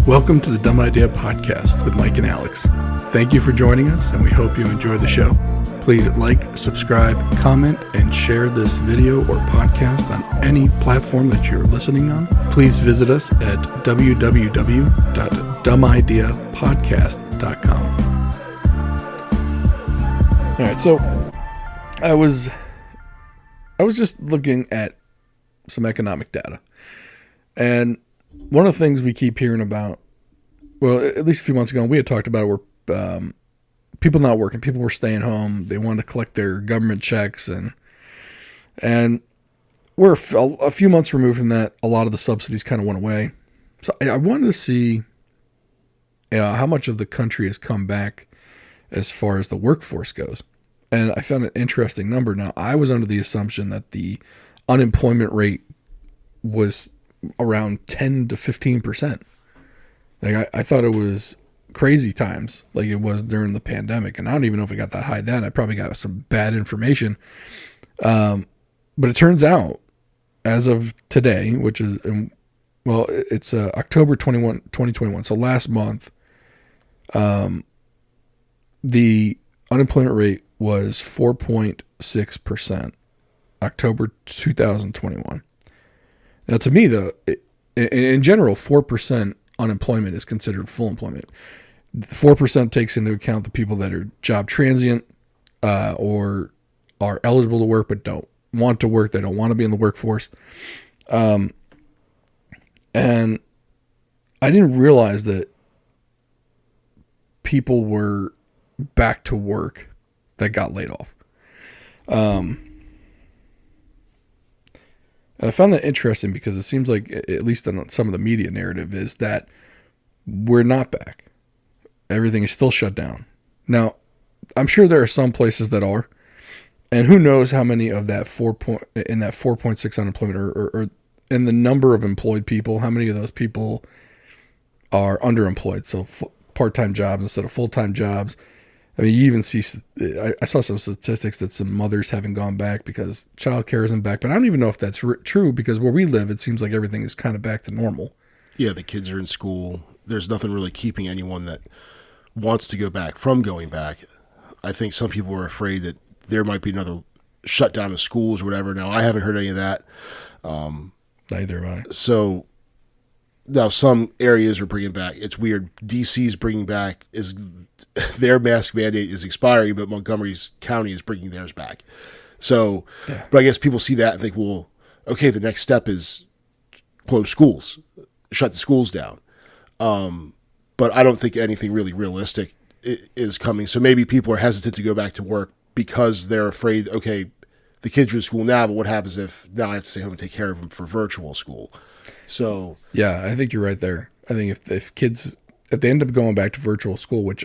Welcome to the Dumb Idea Podcast with Mike and Alex. Thank you for joining us, and we hope you enjoy the show. Please like, subscribe, comment, and share this video or podcast on any platform that you're listening on. Please visit us at www.dumbideapodcast.com. All right, so I was just looking at some economic data, and one of the things we keep hearing about, well, at least a few months ago, we had talked about it, were people not working. People were staying home. They wanted to collect their government checks, and we're a few months removed from that. A lot of the subsidies kind of went away. So I wanted to see how much of the country has come back as far as the workforce goes. And I found an interesting number. Now, I was under the assumption that the unemployment rate was around 10 to 15%. Like I thought it was crazy times, like it was during the pandemic, and I don't even know if it got that high then. I probably got some bad information, but it turns out, as of today, which is it's October 21, 2021, so last month, the unemployment rate was 4.6%, October 2021. Now, to me, though, in general, 4% unemployment is considered full employment. 4% takes into account the people that are job transient or are eligible to work but don't want to work. They don't want to be in the workforce. And I didn't realize that people were back to work that got laid off. And I found that interesting because it seems like, at least in some of the media narrative, is that we're not back. Everything is still shut down. Now, I'm sure there are some places that are, and who knows how many of that 4.6 unemployment or in the number of employed people, how many of those people are underemployed, so part-time jobs instead of full-time jobs. I mean, you even see, I saw some statistics that some mothers haven't gone back because childcare isn't back, but I don't even know if that's true, because where we live, it seems like everything is kind of back to normal. Yeah, the kids are in school. There's nothing really keeping anyone that wants to go back from going back. I think some people are afraid that there might be another shutdown of schools or whatever. Now, I haven't heard any of that. Neither have I. So now some areas are bringing back. It's weird. DC's bringing back their mask mandate is expiring, but Montgomery County is bringing theirs back. So, yeah. But I guess people see that and think, well, okay, the next step is close schools, shut the schools down. But I don't think anything really realistic is coming. So maybe people are hesitant to go back to work because they're afraid, okay, the kids are in school now, but what happens if now I have to stay home and take care of them for virtual school? So yeah, I think you're right there. I think if kids, if they end up going back to virtual school, which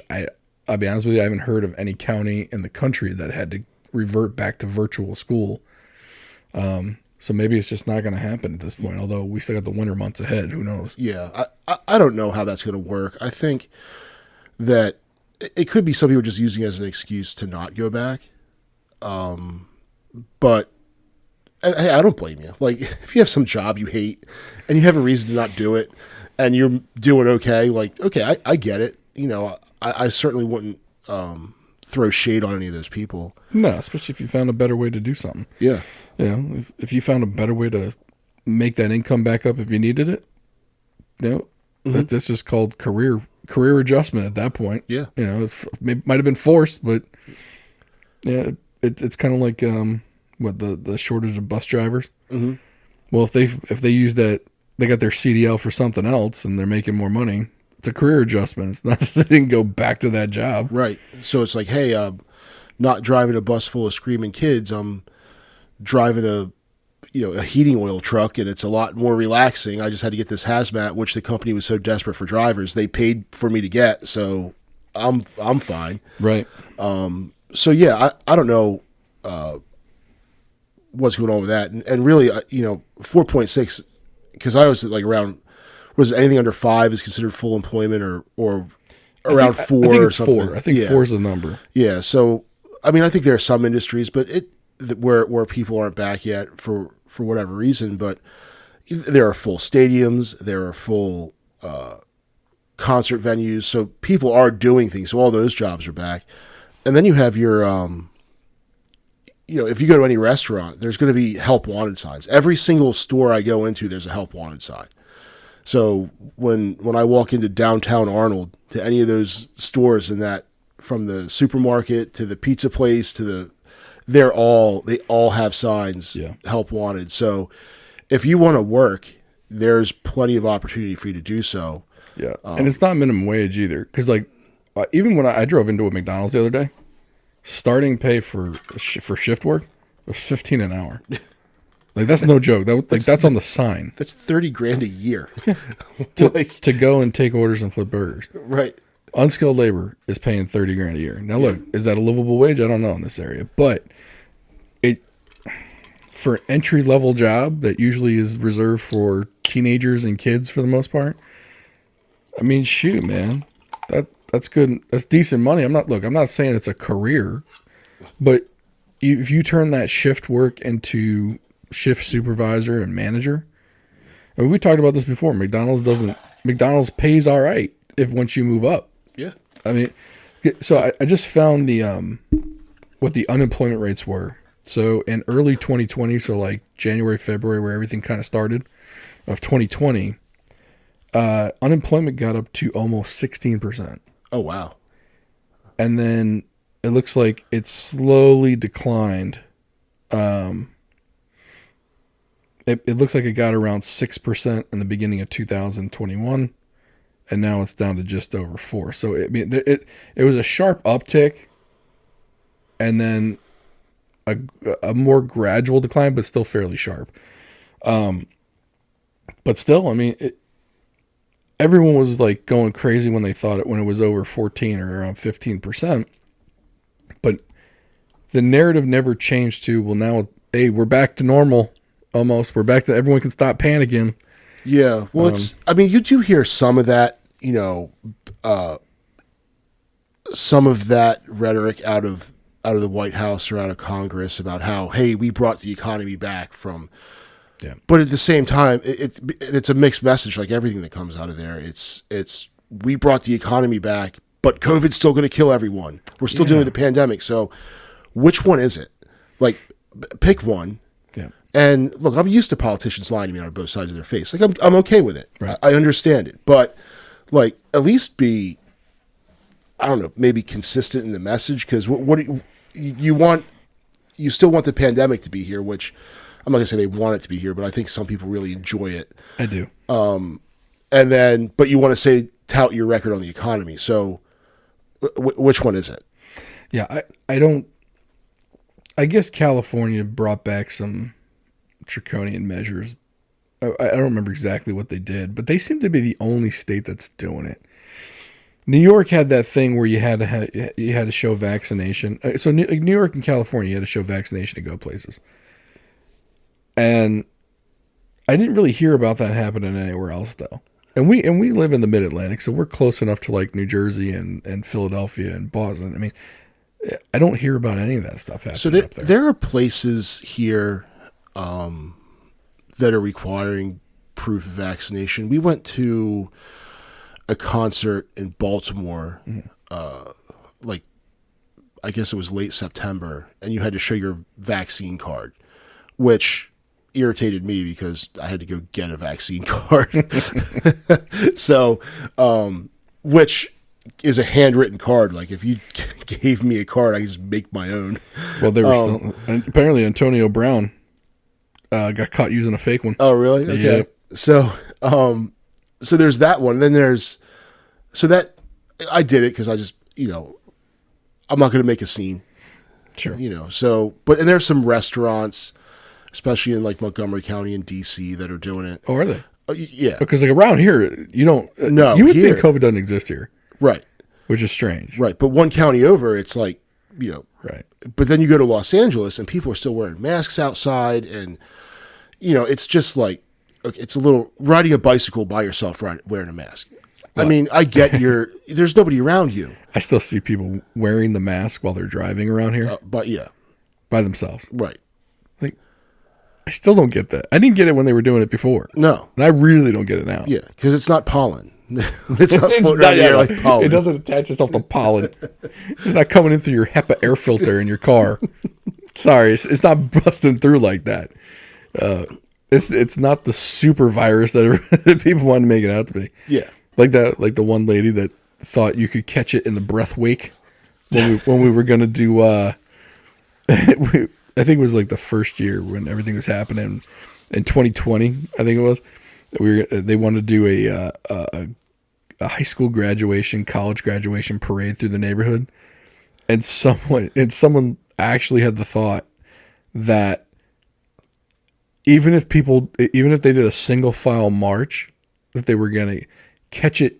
I'll be honest with you, I haven't heard of any county in the country that had to revert back to virtual school. So maybe it's just not going to happen at this point, although we still got the winter months ahead. Who knows? Yeah, I don't know how that's going to work. I think that it could be some people just using it as an excuse to not go back. But hey, I don't blame you. Like, if you have some job you hate and you have a reason to not do it and you're doing okay, like, okay, I get it. You know, I certainly wouldn't throw shade on any of those people. No, especially if you found a better way to do something. Yeah. You know, if you found a better way to make that income back up if you needed it, you know, that's just called career adjustment at that point. Yeah. You know, it might have been forced, but yeah, it's kind of like the shortage of bus drivers. Mm-hmm. Well, if they use that, they got their CDL for something else and they're making more money. It's a career adjustment. It's not they didn't go back to that job. Right. So it's like, hey, I'm not driving a bus full of screaming kids. I'm driving a heating oil truck, and it's a lot more relaxing. I just had to get this hazmat, which the company was so desperate for drivers, they paid for me to get. So I'm fine. Right. So yeah, I don't know what's going on with that, and really, 4.6, because I was like around. Was it anything under 5 is considered full employment, or around 4 I think or it's something? 4. I think 4 is the number. Yeah. So I mean, I think there are some industries, but where people aren't back yet for whatever reason. But there are full stadiums, there are full concert venues. So people are doing things. So all those jobs are back. And then you have your, if you go to any restaurant, there's going to be help wanted signs. Every single store I go into, there's a help wanted sign. So when I walk into downtown Arnold, to any of those stores in that, from the supermarket to the pizza place to they all have signs, help wanted. So if you want to work, there's plenty of opportunity for you to do so. Yeah. And it's not minimum wage either. Because even when I drove into a McDonald's the other day, starting pay for shift work was $15 an hour. That's no joke. That's on the sign. That's $30,000 a year. to go and take orders and flip burgers. Right. Unskilled labor is paying $30,000 a year. Now look, is that a livable wage? I don't know in this area, but for an entry level job that usually is reserved for teenagers and kids for the most part. I mean, shoot, man, that's good. That's decent money. I'm not saying it's a career, but if you turn that shift work into shift supervisor and manager, I mean, we talked about this before. McDonald's pays all right once you move up. Yeah. I mean, so I just found what the unemployment rates were. So in early 2020, so like January, February, where everything kind of started, of 2020, unemployment got up to almost 16%. Oh, wow. And then it looks like it slowly declined. It looks like it got around 6% in the beginning of 2021, and now it's down to just over 4%. So it was a sharp uptick, and then a more gradual decline, but still fairly sharp. But still, I mean, everyone was like going crazy when they thought when it was over 14 or around 15%. But the narrative never changed to, well, now, hey, we're back to normal almost. We're back to everyone can stop panicking. Yeah. Well, you do hear some of that, some of that rhetoric out of the White House or out of Congress about how, hey, we brought the economy back from. Yeah. But at the same time, it's a mixed message. Like everything that comes out of there, it's we brought the economy back, but COVID's still going to kill everyone. We're still dealing with the pandemic. So, which one is it? Like, pick one. Yeah. And look, I'm used to politicians lying to me on both sides of their face. Like I'm okay with it. Right. I understand it, but like at least be, I don't know, maybe consistent in the message. Because what do you want? You still want the pandemic to be here, which I'm not gonna say they want it to be here, but I think some people really enjoy it. I do. And then, but you want to tout your record on the economy. So, which one is it? Yeah, I don't. I guess California brought back some draconian measures. I don't remember exactly what they did, but they seem to be the only state that's doing it. New York had that thing where you had to show vaccination. So New York and California, you had to show vaccination to go places. And I didn't really hear about that happening anywhere else, though. And we live in the Mid-Atlantic, so we're close enough to like New Jersey and Philadelphia and Boston. I mean, I don't hear about any of that stuff happening so up there. There are places here that are requiring proof of vaccination. We went to a concert in Baltimore, I guess it was late September, and you had to show your vaccine card, which irritated me because I had to go get a vaccine card. So, which is a handwritten card. Like if you gave me a card, I could just make my own. Well, there was apparently Antonio Brown got caught using a fake one. Oh, really? Okay. Yeah. So there's that one. And then that I did it because I just, I'm not going to make a scene. Sure. And there's some restaurants, especially in like Montgomery County and DC, that are doing it. Oh, are they? Yeah. Because like around here, you don't. No, you would think COVID doesn't exist here, right? Which is strange, right? But one county over, it's like right. But then you go to Los Angeles, and people are still wearing masks outside, and it's just like it's a little riding a bicycle by yourself, wearing a mask. Well, I mean, I get there's nobody around you. I still see people wearing the mask while they're driving around here, but yeah, by themselves, right? Like, I still don't get that. I didn't get it when they were doing it before. No, and I really don't get it now. Yeah, because it's not pollen. It's not floating not, around the air like pollen. it doesn't attach itself to pollen. It's not coming in through your HEPA air filter in your car. Sorry, it's not busting through like that. It's not the super virus that people want to make it out to be. Yeah. Like the one lady that thought you could catch it in the breath wake when we were gonna do. I think it was like the first year when everything was happening in 2020. I think it was. They wanted to do a high school graduation, college graduation parade through the neighborhood, and someone actually had the thought that even if they did a single file march, that they were gonna catch it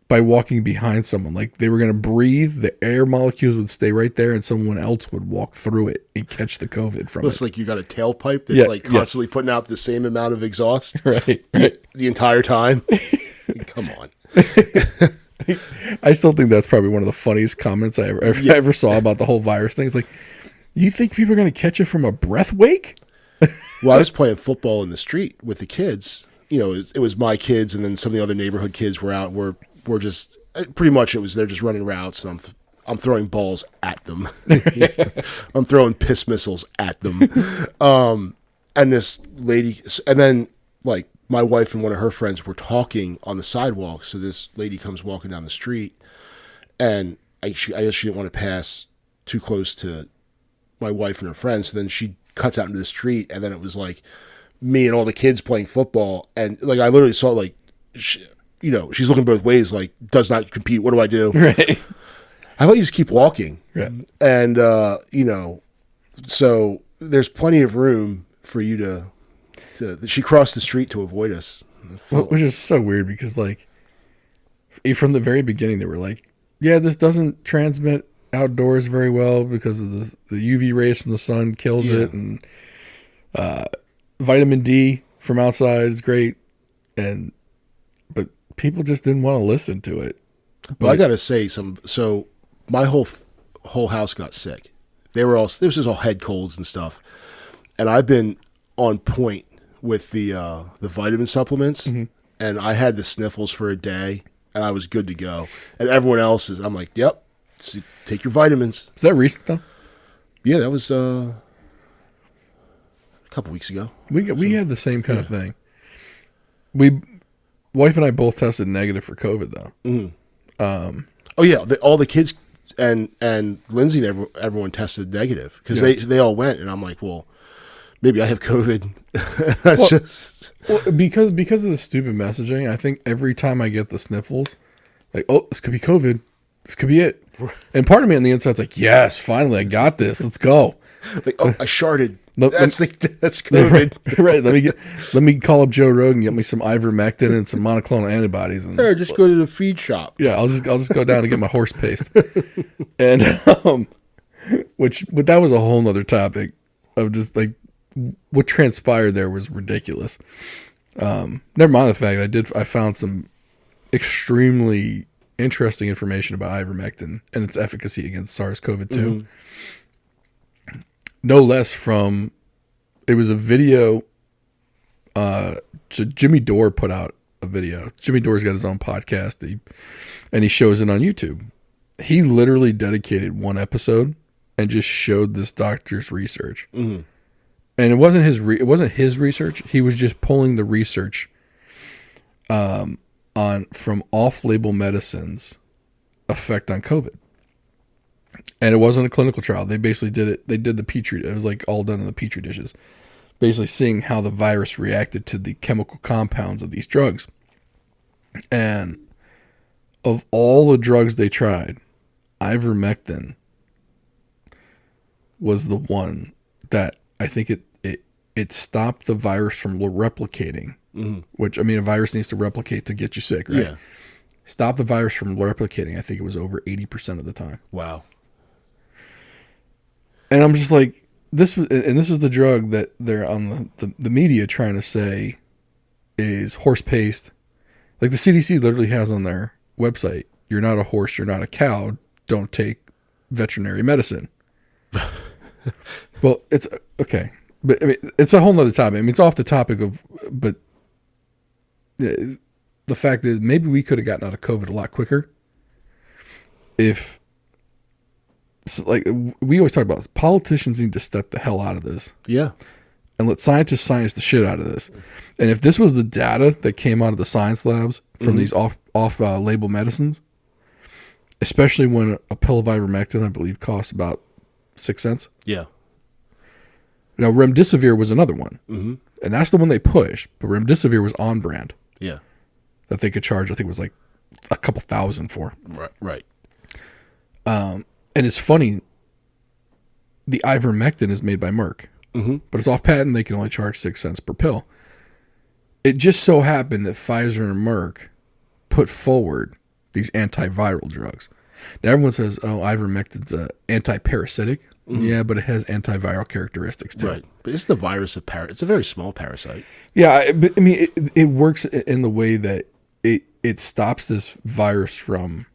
by walking behind someone. Like they were gonna breathe, the air molecules would stay right there, and someone else would walk through it and catch the COVID from Looks it. like you got a tailpipe that's constantly putting out the same amount of exhaust Right. the entire time. Come on. I still think that's probably one of the funniest comments I ever saw about the whole virus thing. It's like, you think people are going to catch it from a breath wake? Well, I was playing football in the street with the kids. You know, it was my kids, and then some of the other neighborhood kids were out. We're just pretty much they're just running routes, and I'm throwing balls at them. I'm throwing piss missiles at them. And this lady, and then like my wife and one of her friends were talking on the sidewalk. So this lady comes walking down the street, and I guess she didn't want to pass too close to my wife and her friends. So then she cuts out into the street, and then it was like me and all the kids playing football, and like I literally saw like, she's looking both ways, like does not compete. What do I do? Right. How about you just keep walking? Yeah. And so there's plenty of room for you to. She crossed the street to avoid us, Which is so weird because like from the very beginning they were like, yeah, this doesn't transmit outdoors very well because of the UV rays from the sun kills it, and vitamin D from outside is great, but people just didn't want to listen to it. But I gotta say so my whole house got sick. There was just all head colds and stuff, and I've been on point with the vitamin supplements, and I had the sniffles for a day, and I was good to go. And everyone else I'm like, yep, take your vitamins. Is that recent though? Yeah, that was a couple weeks ago. We had the same kind of thing. Wife and I both tested negative for COVID though. Oh yeah, all the kids and Lindsay and everyone tested negative because they all went, and I'm like, well, maybe I have COVID. Because of the stupid messaging, I think every time I get the sniffles, like, oh, this could be COVID. This could be it. And part of me on the inside's like, yes, finally, I got this. Let's go. Like, oh, I sharted. That's COVID. Right. Let me call up Joe Rogan, get me some ivermectin and some monoclonal antibodies. And hey, just go to the feed shop. Yeah, I'll just go down and get my horse paste. And but that was a whole nother topic of just like what transpired there was ridiculous. Never mind the fact I found some extremely interesting information about ivermectin and its efficacy against SARS-CoV-2. No less from, it was a video, Jimmy Dore put out a video. Jimmy Dore's got his own podcast, and he shows it on YouTube. He literally dedicated one episode and just showed this doctor's research. And it wasn't his research. He was just pulling the research from off-label medicines effect on COVID. And it wasn't a clinical trial. They basically did it. They did the Petri. It was like all done in the Petri dishes, basically seeing how the virus reacted to the chemical compounds of these drugs. And of all the drugs they tried, ivermectin was the one that I think it stopped the virus from replicating. Which, I mean, a virus needs to replicate to get you sick, right? Yeah. Stop the virus from replicating. I think it was over 80% of the time. Wow. And I'm just like, this is the drug that they're on the media trying to say is horse paste. Like the CDC literally has on their website, you're not a horse, you're not a cow, don't take veterinary medicine. Well, it's okay. But I mean, it's a whole nother topic. I mean, it's off the topic of, but the fact that maybe we could have gotten out of COVID a lot quicker if, so like we always talk about this, politicians need to step the hell out of this. Yeah. And let scientists science the shit out of this. And if this was the data that came out of the science labs from these off label medicines, especially when a pill of ivermectin, I believe, costs about 6 cents. Yeah. Now, remdesivir was another one. Mm-hmm. And that's the one they pushed. But remdesivir was on brand. Yeah. That they could charge, I think it was like a couple thousand for. Right. And it's funny, the ivermectin is made by Merck. Mm-hmm. But it's off patent. They can only charge 6 cents per pill. It just so happened that Pfizer and Merck put forward these antiviral drugs. Now everyone says, "Oh, ivermectin's anti-parasitic." Mm-hmm. Yeah, but it has antiviral characteristics too. Right, but isn't the virus it's a very small parasite? Yeah, but I mean, it works in the way that it stops this virus from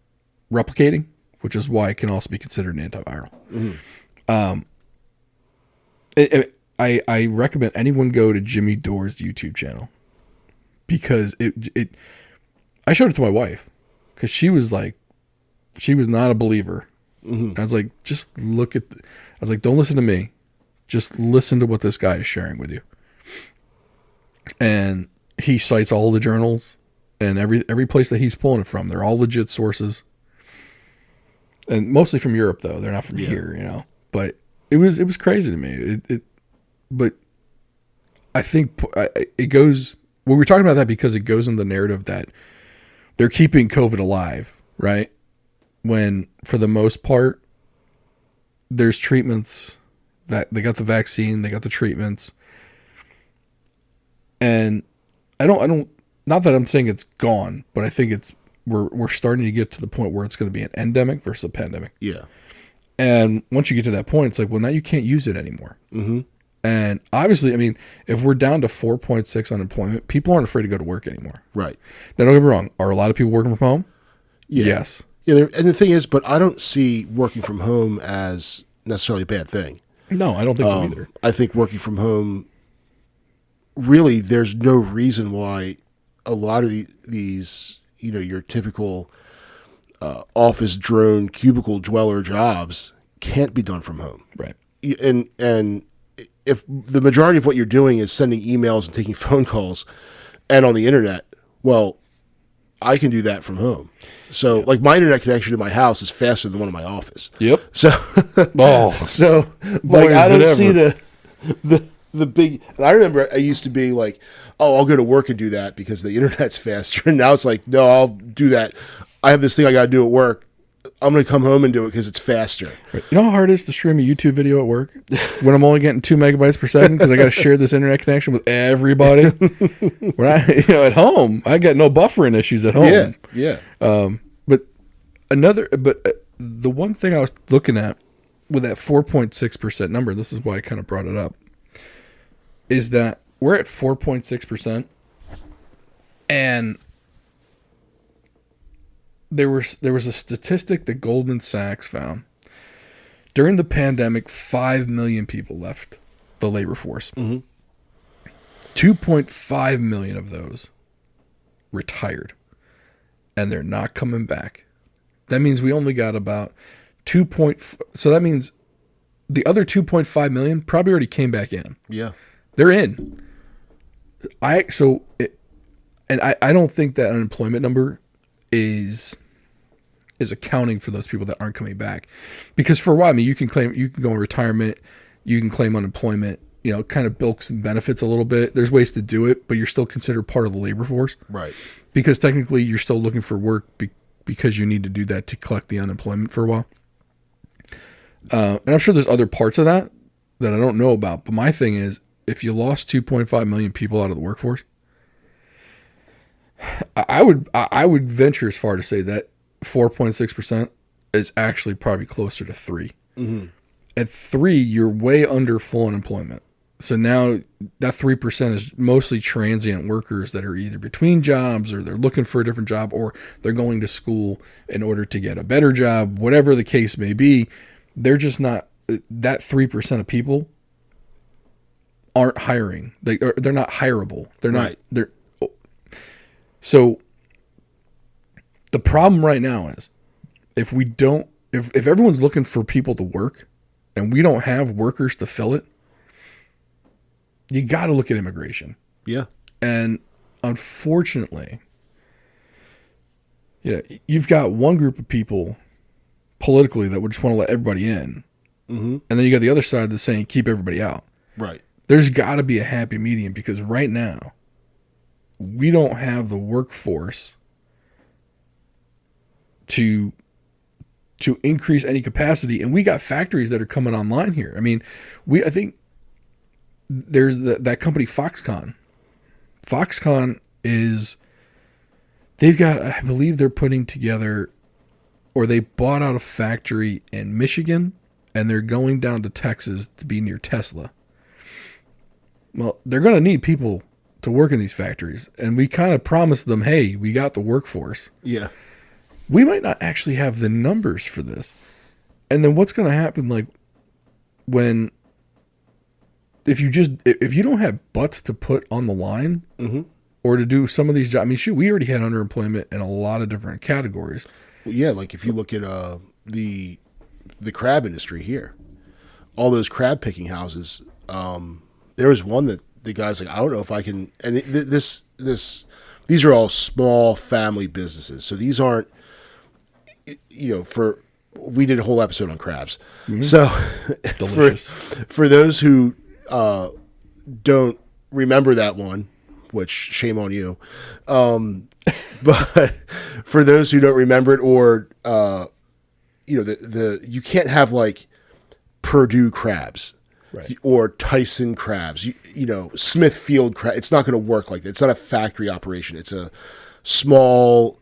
replicating, which is why it can also be considered an antiviral. Mm-hmm. I recommend anyone go to Jimmy Dore's YouTube channel because I showed it to my wife because she was not a believer. Mm-hmm. I was like, just look at, I was like, don't listen to me. Just listen to what this guy is sharing with you. And he cites all the journals and every place that he's pulling it from. They're all legit sources. And mostly from Europe though. They're not from here, you know, but it was crazy to me. But I think it goes, well, we're talking about that because it goes in the narrative that they're keeping COVID alive, right? When for the most part, there's treatments that they got the vaccine, they got the treatments. And I don't, not that I'm saying it's gone, but I think we're starting to get to the point where it's going to be an endemic versus a pandemic. Yeah. And once you get to that point, it's like, well, now you can't use it anymore. Mm-hmm. And obviously, I mean, if we're down to 4.6 unemployment, people aren't afraid to go to work anymore. Right. Now, don't get me wrong. Are a lot of people working from home? Yeah. Yes. Yeah. And the thing is, but I don't see working from home as necessarily a bad thing. No, I don't think so either. I think working from home, really, there's no reason why a lot of these, you know, your typical office drone cubicle dweller jobs can't be done from home. Right. And if the majority of what you're doing is sending emails and taking phone calls and on the internet, well, I can do that from home. So like my internet connection to my house is faster than one in my office. Yep. So, so like I don't see the big, and I remember I used to be like, oh, I'll go to work and do that because the internet's faster. And now it's like, no, I'll do that. I have this thing I got to do at work. I'm going to come home and do it because it's faster. Right. You know how hard it is to stream a YouTube video at work when I'm only getting 2 megabytes per second because I got to share this internet connection with everybody. When at home, I got no buffering issues at home. Yeah. But the one thing I was looking at with that 4.6% number, this is why I kind of brought it up, is that we're at 4.6%, and there was a statistic that Goldman Sachs found. During the pandemic, 5 million people left the labor force. Mm-hmm. 2.5 million of those retired, and they're not coming back. That means we only got about so that means the other 2.5 million probably already came back in. Yeah. They're in. I don't think that unemployment number is accounting for those people that aren't coming back, because for a while, I mean, you can go in retirement, you can claim unemployment, you know, kind of bilk some benefits a little bit. There's ways to do it, but you're still considered part of the labor force, right? Because technically, you're still looking for work because you need to do that to collect the unemployment for a while. And I'm sure there's other parts of that I don't know about. But my thing is, if you lost 2.5 million people out of the workforce, I would venture as far to say that 4.6% is actually probably closer to 3. Mm-hmm. At 3, you're way under full unemployment. So now that 3% is mostly transient workers that are either between jobs, or they're looking for a different job, or they're going to school in order to get a better job, whatever the case may be. They're just not, that 3% of people aren't hiring. They're not hireable. They're not, right. So The problem right now is if we don't, if everyone's looking for people to work and we don't have workers to fill it, you got to look at immigration. Yeah. And unfortunately, you've got one group of people politically that would just want to let everybody in. Mm-hmm. And then you got the other side that's saying keep everybody out. Right. There's got to be a happy medium because right now we don't have the workforce to increase any capacity, and we got factories that are coming online here. I mean, I think there's that company Foxconn. Foxconn they've got, I believe they're putting together, or they bought out a factory in Michigan, and they're going down to Texas to be near Tesla. Well, they're going to need people to work in these factories, and we kind of promised them, hey, we got the workforce. Yeah. We might not actually have the numbers for this. And then what's going to happen, like, if you don't have butts to put on the line, mm-hmm. or to do some of these jobs, I mean, shoot, we already had underemployment in a lot of different categories. Well, yeah, like if you look at the crab industry here, all those crab picking houses, there was one that the guy's like, I don't know if I can, and these are all small family businesses. So these aren't, we did a whole episode on crabs. Mm-hmm. So Delicious. for those who don't remember that one, which shame on you. But for those who don't remember it, or, you can't have like Purdue crabs. Right. Or Tyson crabs, Smithfield crab. It's not going to work like that. It's not a factory operation. It's a small,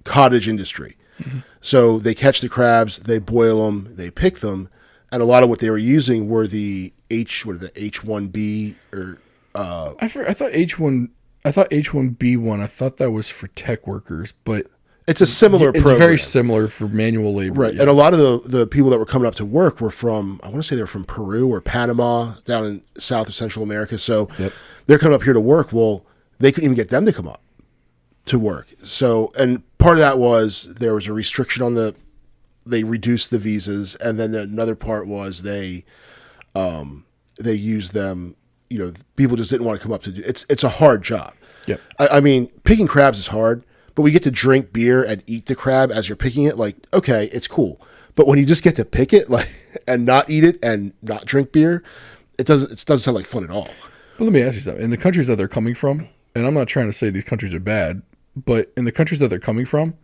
cottage industry. Mm-hmm. So they catch the crabs, they boil them, they pick them, and a lot of what they were using were the H1B or. I thought H1B1. I thought that was for tech workers, but. It's a similar program. It's very similar for manual labor. Right. Yeah. And a lot of the people that were coming up to work were from, I want to say they're from Peru or Panama, down in South or Central America. So they're coming up here to work. Well, they couldn't even get them to come up to work. So, and part of that was there was a restriction on they reduced the visas. And then another part was they used them, people just didn't want to come up to do it's a hard job. Yeah. I mean, picking crabs is hard. But we get to drink beer and eat the crab as you're picking it. Like, okay, it's cool. But when you just get to pick it, like, and not eat it and not drink beer, it doesn't sound like fun at all. But let me ask you something. In the countries that they're coming from, and I'm not trying to say these countries are bad, but in the countries that they're coming from,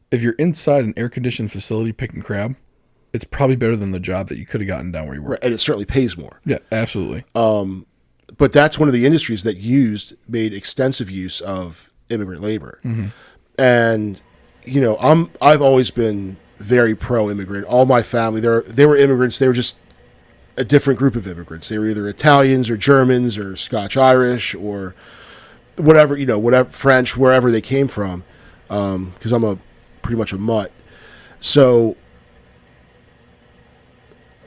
if you're inside an air-conditioned facility picking crab, it's probably better than the job that you could have gotten down where you were. Right, and it certainly pays more. Yeah, absolutely. But that's one of the industries that made extensive use of immigrant labor. Mm-hmm. And, I've always been very pro-immigrant. All my family, they were immigrants. They were just a different group of immigrants. They were either Italians or Germans or Scotch-Irish or whatever, French, wherever they came from. Because I'm pretty much a mutt. So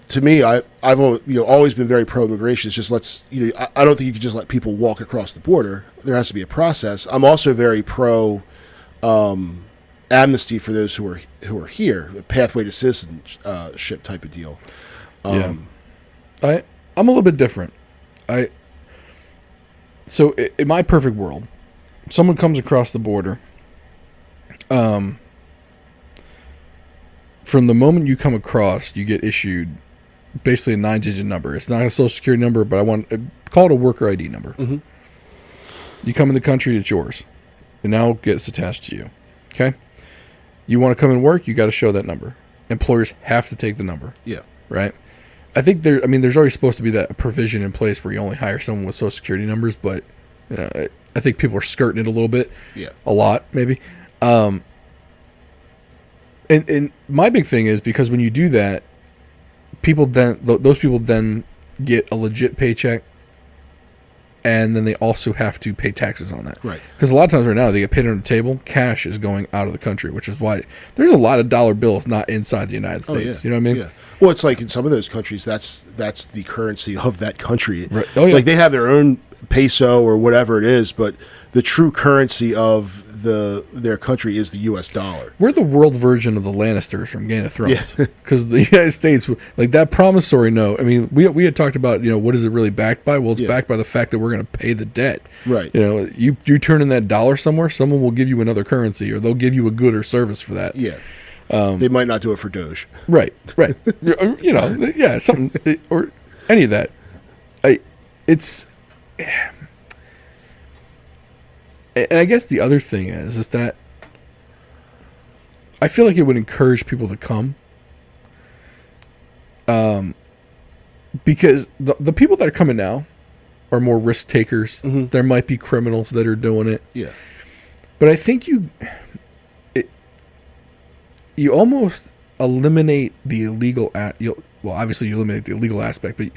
to me, I've always been very pro-immigration. It's just I don't think you can just let people walk across the border. There has to be a process. I'm also very pro amnesty for those who are here, a pathway to citizenship type of deal. I'm a little bit different. So in my perfect world, someone comes across the border. From the moment you come across, you get issued basically a 9-digit number. It's not a social security number, but call it a worker ID number. Mm-hmm. You come in the country, it's yours. It now gets attached to you. Okay? You want to come and work, you got to show that number. Employers have to take the number. Yeah. Right? I think there's already supposed to be that provision in place where you only hire someone with social security numbers, but I think people are skirting it a little bit. Yeah. A lot, maybe. And my big thing is because when you do that, those people then get a legit paycheck, and then they also have to pay taxes on that. Right. Because a lot of times right now, they get paid under the table, cash is going out of the country, which is why there's a lot of dollar bills not inside the United States. Yeah. You know what I mean? Yeah. Well, it's like in some of those countries, that's the currency of that country. Right. Oh, yeah. Like they have their own peso or whatever it is, but the true currency of their country is the U.S. dollar. We're the world version of the Lannisters from Game of Thrones, Yeah. because the United States, like that promissory note. I mean, we had talked about, what is it really backed by? Well, it's backed by the fact that we're going to pay the debt. Right. You turn in that dollar somewhere, someone will give you another currency, or they'll give you a good or service for that. Yeah. They might not do it for Doge. Right. Yeah, something or any of that. And I guess the other thing is that I feel like it would encourage people to come, because the people that are coming now are more risk takers. Mm-hmm. There might be criminals that are doing it. Yeah. But I think you almost eliminate the illegal. Obviously you eliminate the illegal aspect, but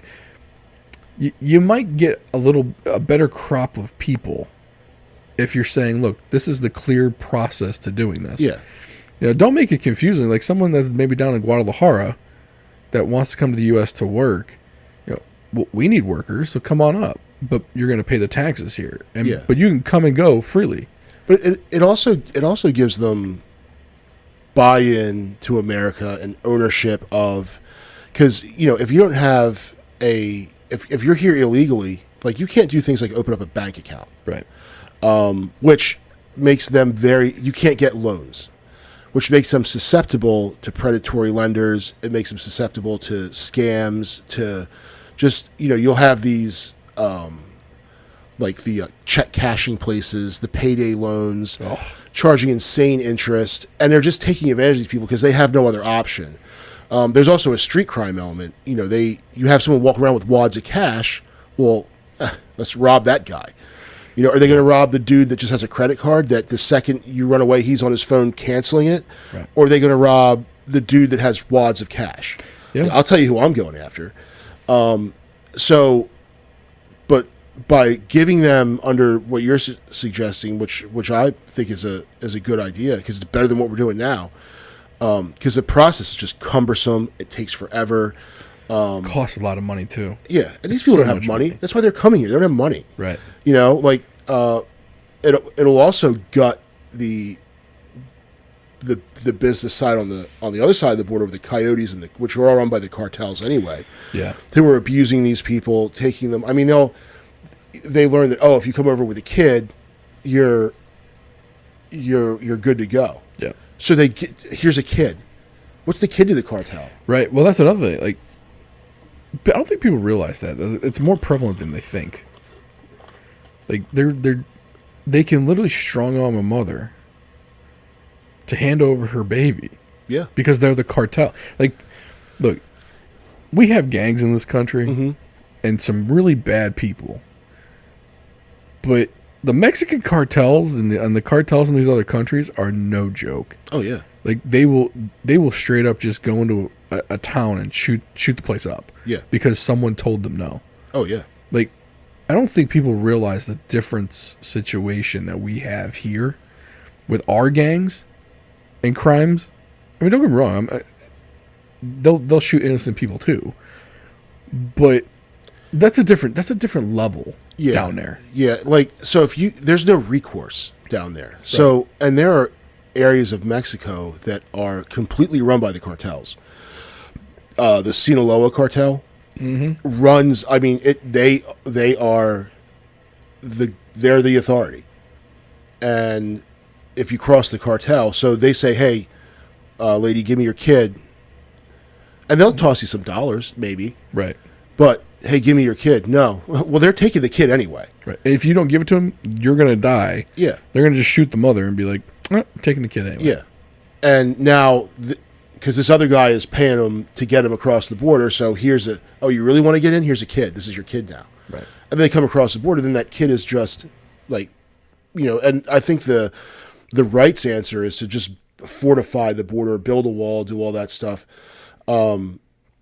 you might get a better crop of people if you're saying, look, this is the clear process to doing this. Yeah. Don't make it confusing. Like someone that's maybe down in Guadalajara that wants to come to the U.S. to work, well, we need workers, so come on up. But you're going to pay the taxes here, but you can come and go freely. But it also gives them buy-in to America and ownership of, because if you don't have if you're here illegally, like you can't do things like open up a bank account, Right. Which makes them you can't get loans, which makes them susceptible to predatory lenders. It makes them susceptible to scams, to just, you'll have these, like the check cashing places, the payday loans, charging insane interest, and they're just taking advantage of these people because they have no other option. There's also a street crime element. You have someone walk around with wads of cash. Well, let's rob that guy. Are they going to rob the dude that just has a credit card that the second you run away, he's on his phone canceling it? Right. Or are they going to rob the dude that has wads of cash? Yeah. I'll tell you who I'm going after. But by giving them under what you're suggesting, which I think is a good idea, because it's better than what we're doing now, because the process is just cumbersome. It takes forever. Costs a lot of money too. Yeah, and these people don't have money. That's why they're coming here. They don't have money. Right. It'll also gut the business side on the other side of the border with the coyotes which are all run by the cartels anyway. Yeah. Who are abusing these people, taking them. I mean, they learn that if you come over with a kid, you're good to go. Yeah. So here's a kid. What's the kid to the cartel? Right. Well, that's another thing. Like, I don't think people realize that it's more prevalent than they think. Like they can literally strong arm a mother to hand over her baby. Yeah. Because they're the cartel. Like, look, we have gangs in this country, mm-hmm. and some really bad people. But the Mexican cartels and the cartels in these other countries are no joke. Oh yeah. Like they will straight up just go into a town and shoot the place up. Yeah. Because someone told them no. Oh yeah. Like, I don't think people realize the difference situation that we have here with our gangs and crimes. I mean, don't get me wrong. They'll shoot innocent people too, but that's a different level down there. Yeah, so there's no recourse down there. Right. So, and there are areas of Mexico that are completely run by the cartels. The Sinaloa cartel runs. I mean, they're the authority, and if you cross the cartel, so they say, "Hey, lady, give me your kid," and they'll toss you some dollars, maybe. Right. But hey, give me your kid. No, well, they're taking the kid anyway. Right. And if you don't give it to them, you're gonna die. Yeah. They're gonna just shoot the mother and be like, I'm taking the kid anyway. Yeah. And now, because this other guy is paying them to get him across the border, so you really want to get in? Here's a kid. This is your kid now. Right. And then they come across the border, then that kid is just like, and I think the right's answer is to just fortify the border, build a wall, do all that stuff. They'll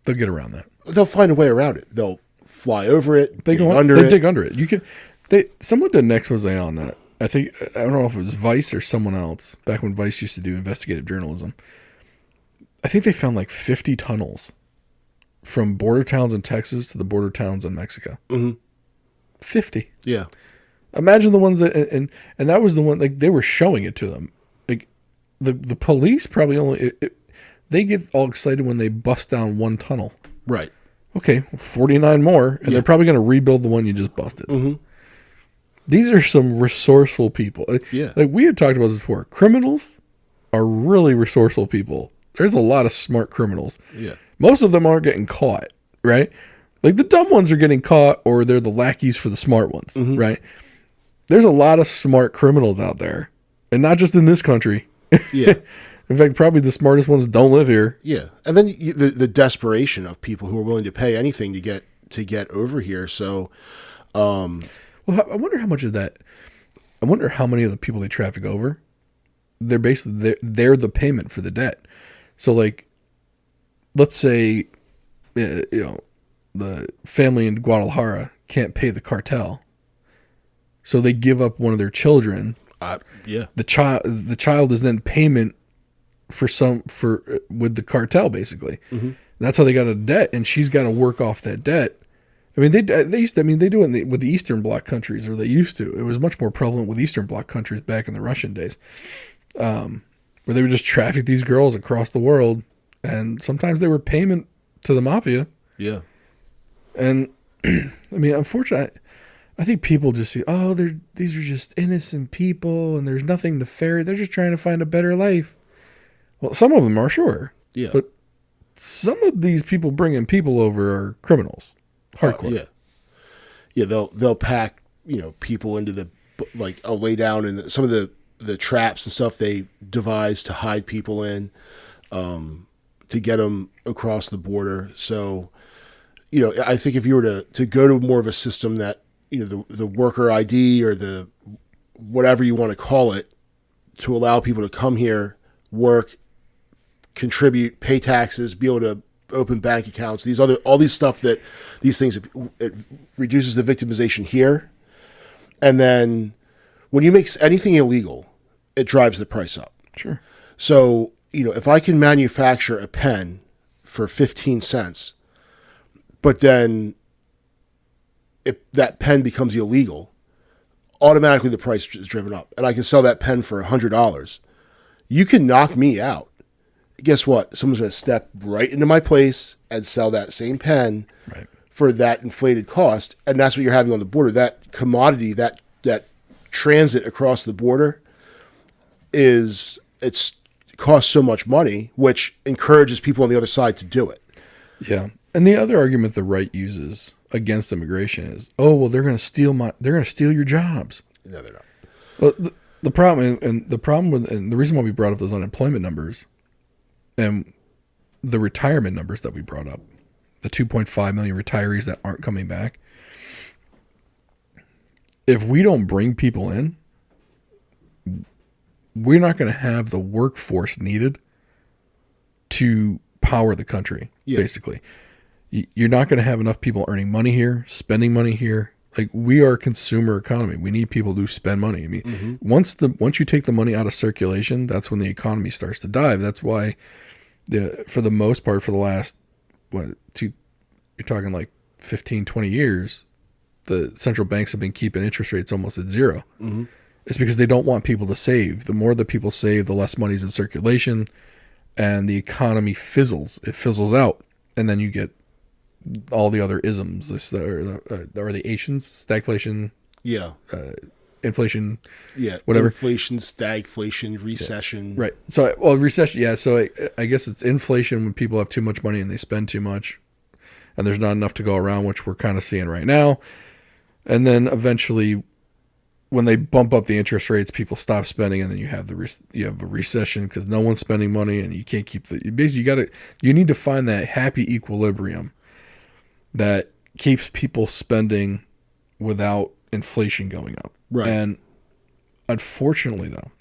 get around that. They'll find a way around it. They'll fly over it. They dig under it. Dig under it. Someone did an expose on that. I don't know if it was Vice or someone else, back when Vice used to do investigative journalism. I think they found like 50 tunnels from border towns in Texas to the border towns in Mexico. Mm-hmm. 50. Yeah. Imagine the ones that, and that was the one, like, they were showing it to them. Like, the police probably only, they get all excited when they bust down one tunnel. Right. Okay, 49 more, and they're probably going to rebuild the one you just busted. Mm-hmm. These are some resourceful people. Yeah. Like, we had talked about this before. Criminals are really resourceful people. There's a lot of smart criminals. Yeah. Most of them aren't getting caught, right? Like, the dumb ones are getting caught, or they're the lackeys for the smart ones, right? There's a lot of smart criminals out there, and not just in this country. Yeah. In fact, probably the smartest ones don't live here. Yeah. And then the desperation of people who are willing to pay anything to get over here. So, Well, I wonder how much of that. I wonder how many of the people they traffic over, they're basically they're the payment for the debt. So, like, let's say, the family in Guadalajara can't pay the cartel, so they give up one of their children. yeah. The child is then payment for with the cartel, basically. That's how they got a debt, and she's got to work off that debt. I mean, they used to, I mean, they do it with the Eastern Bloc countries, or they used to. It was much more prevalent with Eastern Bloc countries back in the Russian days, where they would just traffic these girls across the world, and sometimes they were payment to the mafia. Yeah. And I mean, unfortunately, I think people just see, oh, these are just innocent people, and there's nothing nefarious. They're just trying to find a better life. Well, some of them are, sure. Yeah. But some of these people bringing people over are criminals. Hardcore. Yeah. Yeah. They'll pack, people into the, like, I'll lay down in some of the traps and stuff they devise to hide people in, to get them across the border. So, I think if you were to go to more of a system that, the worker ID or the whatever you want to call it, to allow people to come here, work, contribute, pay taxes, be able to open bank accounts, all these things, it reduces the victimization here. And then when you make anything illegal, it drives the price up. Sure. So, if I can manufacture a pen for 15 cents, but then if that pen becomes illegal, automatically the price is driven up, and I can sell that pen for $100. You can knock me out. Guess what? Someone's going to step right into my place and sell that same pen for that inflated cost, and that's what you're having on the border. That commodity, that transit across the border, it's costs so much money, which encourages people on the other side to do it. Yeah. And the other argument the right uses against immigration is, oh, well, they're going to steal your jobs. No, they're not. Well, the problem and the reason why we brought up those unemployment numbers and the retirement numbers that we brought up, the 2.5 million retirees that aren't coming back. If we don't bring people in, we're not going to have the workforce needed to power the country, basically. You're not going to have enough people earning money here, spending money here. Like, we are a consumer economy. We need people to spend money. I mean, once you take the money out of circulation, that's when the economy starts to dive. That's why, for the most part, for the last, you're talking like 15, 20 years, the central banks have been keeping interest rates almost at zero. It's because they don't want people to save. The more that people save, the less money's in circulation, and the economy fizzles. It fizzles out, and then you get all the other isms, or the Asians, stagflation, inflation, whatever, inflation, stagflation, recession, right? So, well, recession, yeah. So I guess it's inflation when people have too much money and they spend too much, and there's not enough to go around, which we're kind of seeing right now. And then eventually, when they bump up the interest rates, people stop spending, and then you have a recession because no one's spending money, and you can't keep you need to find that happy equilibrium that keeps people spending without inflation going up. Right. And unfortunately, though,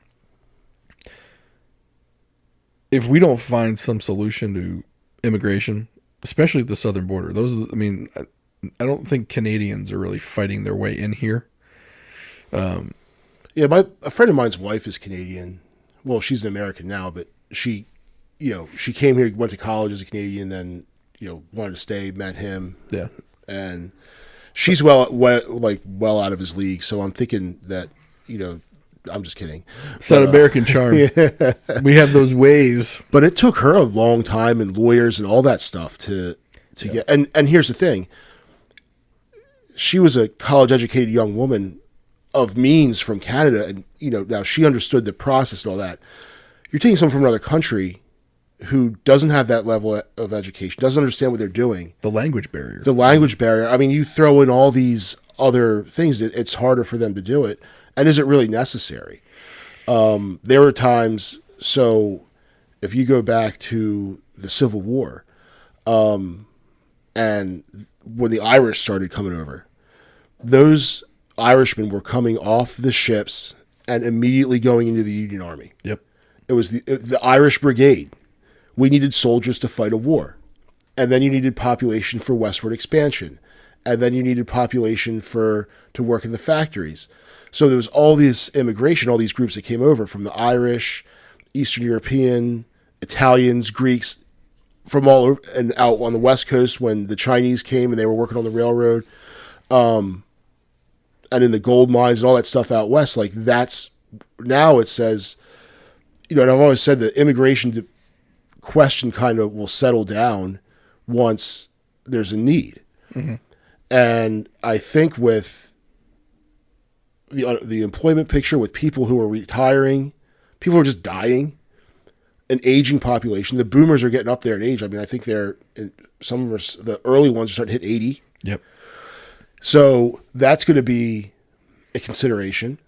if we don't find some solution to immigration, especially at the southern border, I don't think Canadians are really fighting their way in here. A friend of mine's wife is Canadian. Well, she's an American now, but she came here, went to college as a Canadian, then wanted to stay, met him. Yeah. And She's well out of his league. So I'm thinking that, I'm just kidding. It's that American charm. We have those ways. But it took her a long time and lawyers and all that stuff to get. And here's the thing. She was a college-educated young woman of means from Canada. And, now she understood the process and all that. You're taking someone from another country who doesn't have that level of education, doesn't understand what they're doing. The language barrier. I mean, you throw in all these other things, it's harder for them to do it. And is it really necessary? There were times, so if you go back to the Civil War, and when the Irish started coming over, those Irishmen were coming off the ships and immediately going into the Union Army. Yep. It was the Irish Brigade. We needed soldiers to fight a war. And then you needed population for westward expansion. And then you needed population to work in the factories. So there was all this immigration, all these groups that came over from the Irish, Eastern European, Italians, Greeks, from all over, and out on the West Coast when the Chinese came and they were working on the railroad, and in the gold mines and all that stuff out west. Like that's, now it says, and I've always said that immigration question kind of will settle down once there's a need. Mm-hmm. And I think with the employment picture, with people who are retiring, people who are just dying, an aging population, the boomers are getting up there in age. I mean, I think some of us, the early ones are starting to hit 80. Yep. So that's going to be a consideration.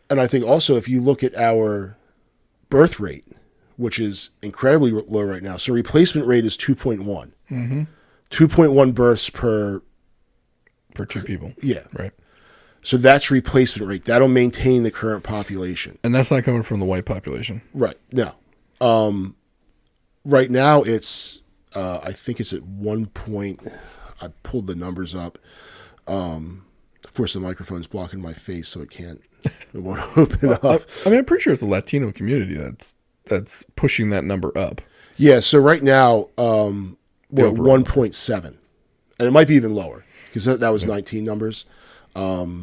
And I think also if you look at our birth rate, which is incredibly low right now. So replacement rate is 2.1. Mm-hmm. 2.1 births per 2 people. Yeah. Right. So that's replacement rate. That'll maintain the current population. And that's not coming from the white population. Right. No. Right now it's, I think it's at 1 point. I pulled the numbers up. Of course, the microphone's blocking my face, so it won't open up. I mean, I'm pretty sure it's the Latino community that's pushing that number up. Yeah, so right now, we're at 1.7. And it might be even lower, because that was 19 numbers. I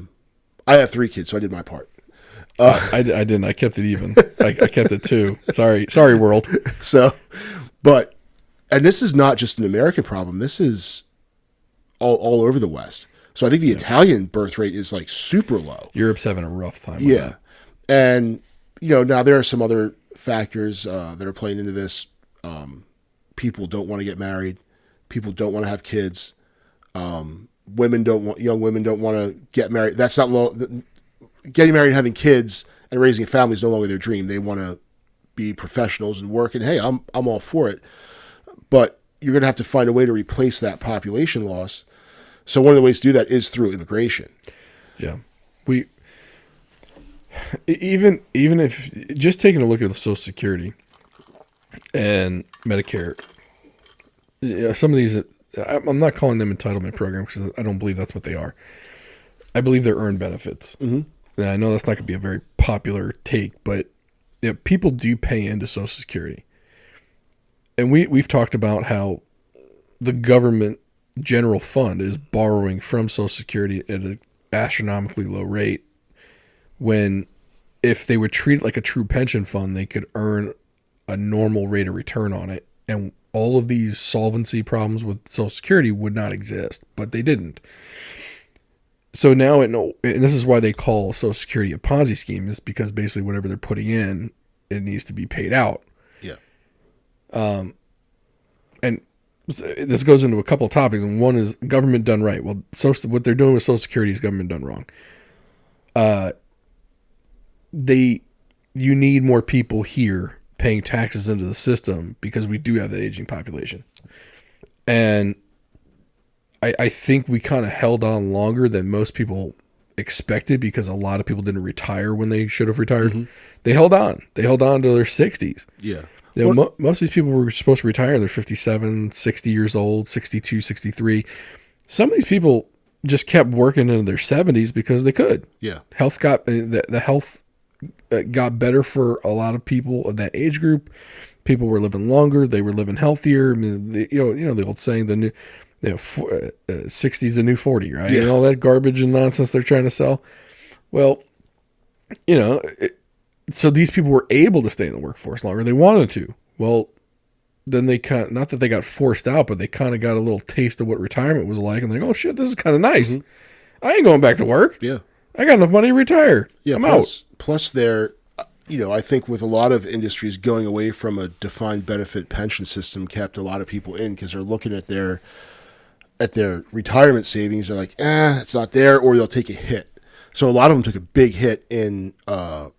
have 3 kids, so I did my part. I didn't. I kept it even. I kept it 2. Sorry, world. So, and this is not just an American problem. This is all over the West. So I think the Italian birth rate is like super low. Europe's having a rough time. Yeah. And, now there are some other factors that are playing into this. People don't want to get married. People don't want to have kids. Young women don't want to get married. That's not getting married and having kids and raising a family is no longer their dream. They want to be professionals and work. And hey, I'm all for it. But you're going to have to find a way to replace that population loss. So one of the ways to do that is through immigration. Yeah. Even if just taking a look at the Social Security and Medicare, some of these, I'm not calling them entitlement programs because I don't believe that's what they are. I believe they're earned benefits. Mm-hmm. And I know that's not going to be a very popular take, but people do pay into Social Security. And we've talked about how the government general fund is borrowing from Social Security at an astronomically low rate, when if they would treat it like a true pension fund, they could earn a normal rate of return on it. And all of these solvency problems with Social Security would not exist, but they didn't. So now, and this is why they call Social Security a Ponzi scheme, is because basically whatever they're putting in, it needs to be paid out. Yeah. And this goes into a couple of topics, and one is government done right. Well, what they're doing with Social Security is government done wrong. You need more people here paying taxes into the system because we do have that aging population. And I think we kind of held on longer than most people expected because a lot of people didn't retire when they should have retired. Mm-hmm. They held on. They held on to their 60s. Yeah. Most of these people were supposed to retire. They're 57, 60 years old, 62, 63. Some of these people just kept working into their 70s because they could. Yeah. The health got better for a lot of people of that age group. People were living longer. They were living healthier. I mean, the old saying, 60 is a new 40, right? Yeah. And all that garbage and nonsense they're trying to sell. Well, so these people were able to stay in the workforce longer. They wanted to. Well, then they not that they got forced out, but they kind of got a little taste of what retirement was like. And they're like, oh shit, this is kind of nice. I ain't going back to work. Yeah. I got enough money to retire. Yeah. I'm out. Plus they're, I think with a lot of industries going away from a defined benefit pension system kept a lot of people in because they're looking at their retirement savings. They're like, it's not there, or they'll take a hit. So a lot of them took a big hit in when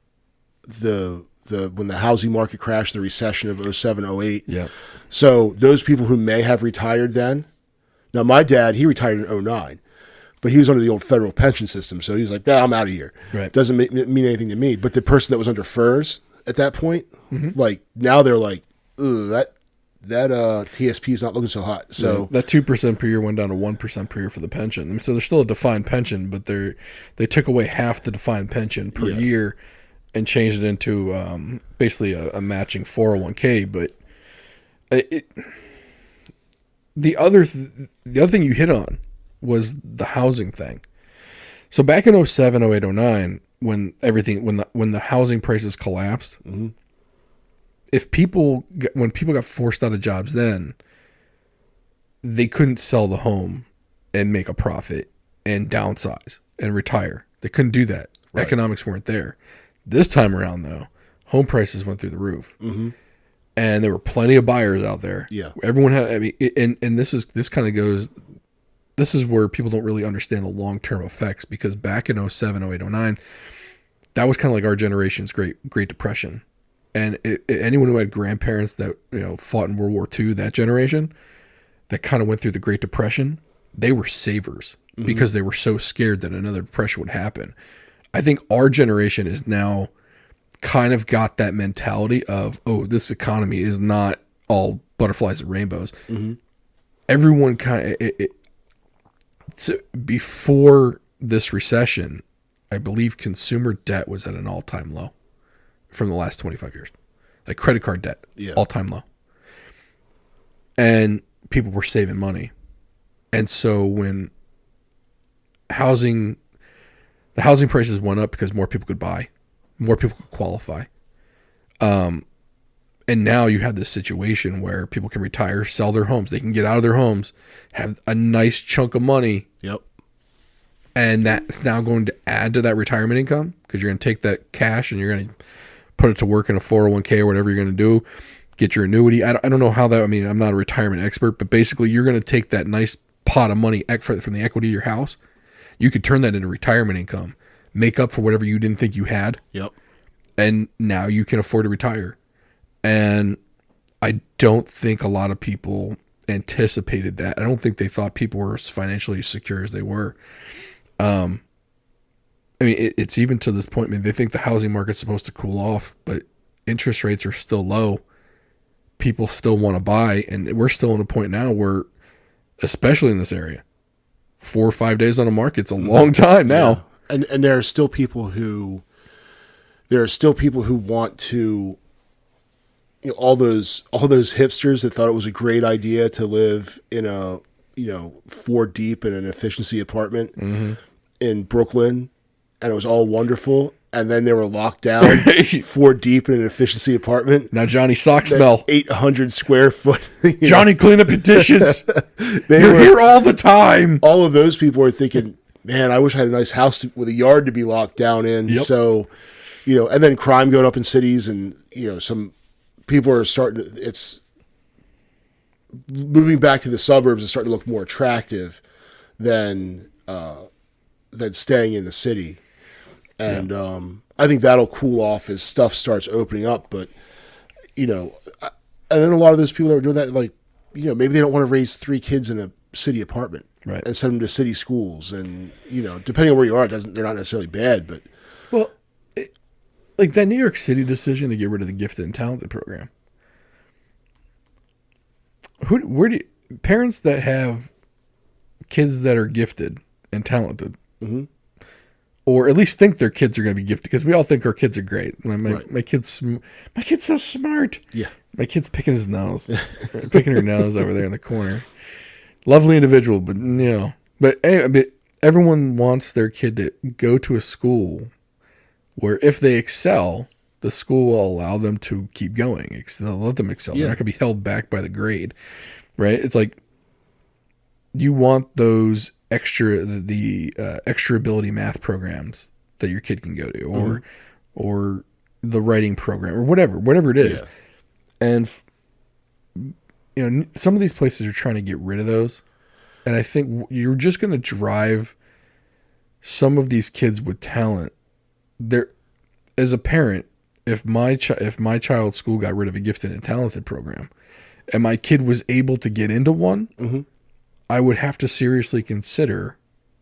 the housing market crashed, the recession of 07, 08. Yeah. So those people who may have retired then, now my dad, he retired in 09, but he was under the old federal pension system. So he was like, I'm out of here. Right. Doesn't mean anything to me. But the person that was under FERS at that point, like now they're like, ugh, that TSP is not looking so hot. So that 2% per year went down to 1% per year for the pension. I mean, so there's still a defined pension, but they took away half the defined pension per year and changed it into basically a matching 401k. But the other thing you hit on was the housing thing. So back in 07, 08, 09, when the housing prices collapsed. When people got forced out of jobs then, they couldn't sell the home and make a profit and downsize and retire. They couldn't do that. Right. Economics weren't there. This time around, though, home prices went through the roof. And there were plenty of buyers out there. Yeah. Everyone had, I mean, and this is where people don't really understand the long-term effects, because back in 07, 08, 09, that was kind of like our generation's Great Depression. And anyone who had grandparents that fought in World War II, that generation, that kind of went through the Great Depression, they were savers because they were so scared that another depression would happen. I think our generation is now kind of got that mentality of, oh, this economy is not all butterflies and rainbows. Everyone so before this recession, I believe consumer debt was at an all-time low. From the last 25 years, like credit card debt, all-time low. And people were saving money. And so when the housing prices went up because more people could buy, more people could qualify. And now you have this situation where people can retire, sell their homes. They can get out of their homes, have a nice chunk of money. Yep. And that's now going to add to that retirement income, because you're going to take that cash and you're going to put it to work in a 401k or whatever you're going to do, get your annuity. I don't know how that, I mean, I'm not a retirement expert, but basically you're going to take that nice pot of money from the equity of your house. You could turn that into retirement income, make up for whatever you didn't think you had. Yep. And now you can afford to retire. And I don't think a lot of people anticipated that. I don't think they thought people were as financially secure as they were. I mean, it's even to this point, I mean, they think the housing market's supposed to cool off, but interest rates are still low. People still want to buy, and we're still in a point now where, especially in this area, 4 or 5 days on the market's a long time now. Yeah. And there are still people who want to, all those hipsters that thought it was a great idea to live in a 4 deep in an efficiency apartment in Brooklyn. And it was all wonderful. And then they were locked down 4 deep in an efficiency apartment. Now Johnny sock smell. 800 square foot. Johnny, clean up your dishes. You're here all the time. All of those people are thinking, man, I wish I had a nice house with a yard to be locked down in. Yep. So, and then crime going up in cities, and, some people are it's moving back to the suburbs and starting to look more attractive than staying in the city. And I think that'll cool off as stuff starts opening up. But, and then a lot of those people that were doing that, like, maybe they don't want to raise 3 kids in a city apartment, right, and send them to city schools. And, depending on where you are, they're not necessarily bad. But well, like that New York City decision to get rid of the gifted and talented program. Parents that have kids that are gifted and talented, or at least think their kids are going to be gifted, because we all think our kids are great. My kid's so smart. Yeah, my kid's picking his nose, picking her nose over there in the corner. Lovely individual, but but anyway, but everyone wants their kid to go to a school where if they excel, the school will allow them to keep going. They'll let them excel. They're not going to be held back by the grade, right? It's like you want those the extra ability math programs that your kid can go to, or the writing program, or whatever it is. Yeah. And some of these places are trying to get rid of those, and I think you're just going to drive some of these kids with talent. There, as a parent, if my child's school got rid of a gifted and talented program, and my kid was able to get into one, I would have to seriously consider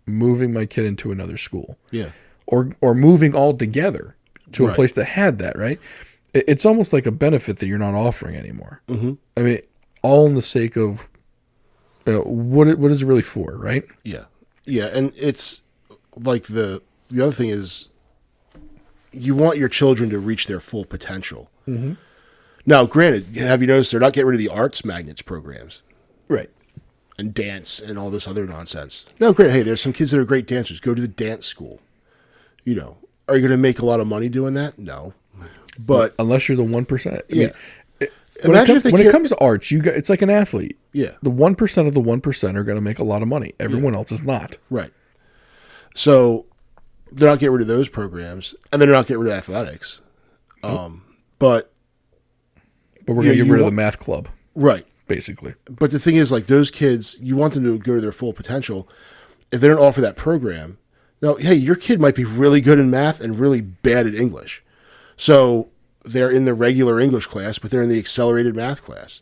moving my kid into another school. Yeah. Or moving altogether to a place that had that, right? It's almost like a benefit that you're not offering anymore. I mean, all in the sake of what is it really for, right? Yeah. Yeah, and it's like the other thing is you want your children to reach their full potential. Now, granted, have you noticed they're not getting rid of the arts magnets programs? Right. And dance and all this other nonsense. Now, great. Hey, there's some kids that are great dancers. Go to the dance school. Are you going to make a lot of money doing that? No. But unless you're the 1%. Yeah. When it comes to arts, it's like an athlete. Yeah. The 1% of the 1% are going to make a lot of money. Everyone else is not. Right. So they're not getting rid of those programs, and they're not getting rid of athletics. But we're going to get rid of the math club. Right. Basically. But the thing is, like, those kids, you want them to go to their full potential. If they don't offer that program, now, hey, your kid might be really good in math and really bad at English. So they're in the regular English class, but they're in the accelerated math class.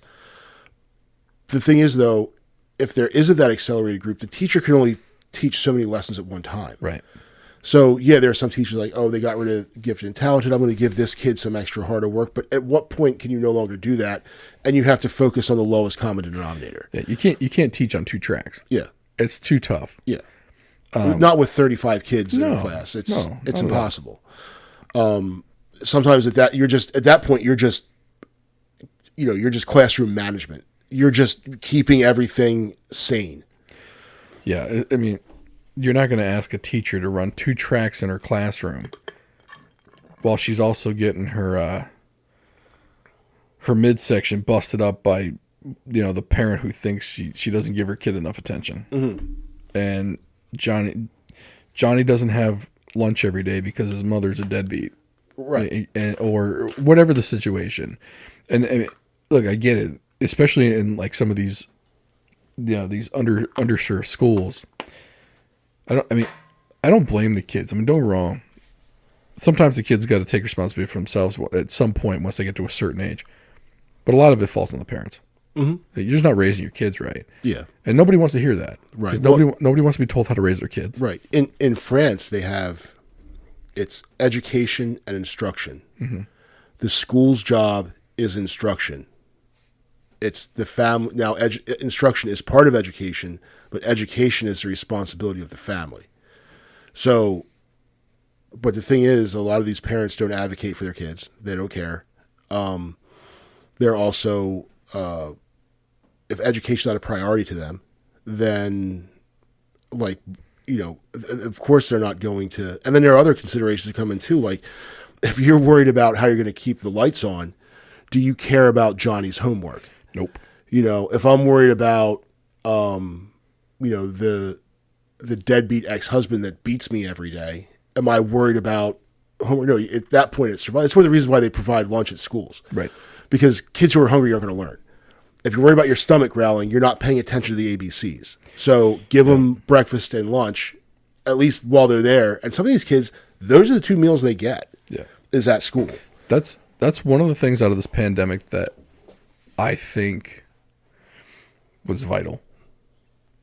The thing is, though, if there isn't that accelerated group, the teacher can only teach so many lessons at one time. Right. So, yeah, there are some teachers like, oh, they got rid of gifted and talented. I'm going to give this kid some extra harder work. But at what point can you no longer do that? And you have to focus on the lowest common denominator. Yeah, you can't teach on 2 tracks. Yeah. It's too tough. Yeah. Not with 35 kids in a class. It's impossible. Sometimes at that point you're just classroom management. You're just keeping everything sane. Yeah, I mean, you're not going to ask a teacher to run 2 tracks in her classroom while she's also getting her midsection busted up by the parent who thinks she doesn't give her kid enough attention. And Johnny doesn't have lunch every day because his mother's a deadbeat, right? Or whatever the situation. And look, I get it, especially in like some of these, these underserved schools. I don't blame the kids. I mean, don't get me wrong. Sometimes the kids got to take responsibility for themselves at some point once they get to a certain age, but a lot of it falls on the parents. You're just not raising your kids right. Yeah. And nobody wants to hear that. Right. Nobody wants to be told how to raise their kids. Right. In France, it's education and instruction. The school's job is instruction. It's the family. Now, instruction is part of education, but education is the responsibility of the family. So, but the thing is, a lot of these parents don't advocate for their kids. They don't care. They're also... if education's not a priority to them, then, of course they're not going to. And then there are other considerations that come in too. Like, if you're worried about how you're going to keep the lights on, do you care about Johnny's homework? Nope. If I'm worried about, the deadbeat ex-husband that beats me every day, am I worried about homework? No, at that point it's survival. It's one of the reasons why they provide lunch at schools. Right. Because kids who are hungry aren't going to learn. If you're worried about your stomach growling, you're not paying attention to the ABCs. So give them breakfast and lunch, at least while they're there. And some of these kids, those are the 2 meals they get. Yeah. Is at school. That's one of the things out of this pandemic that I think was vital.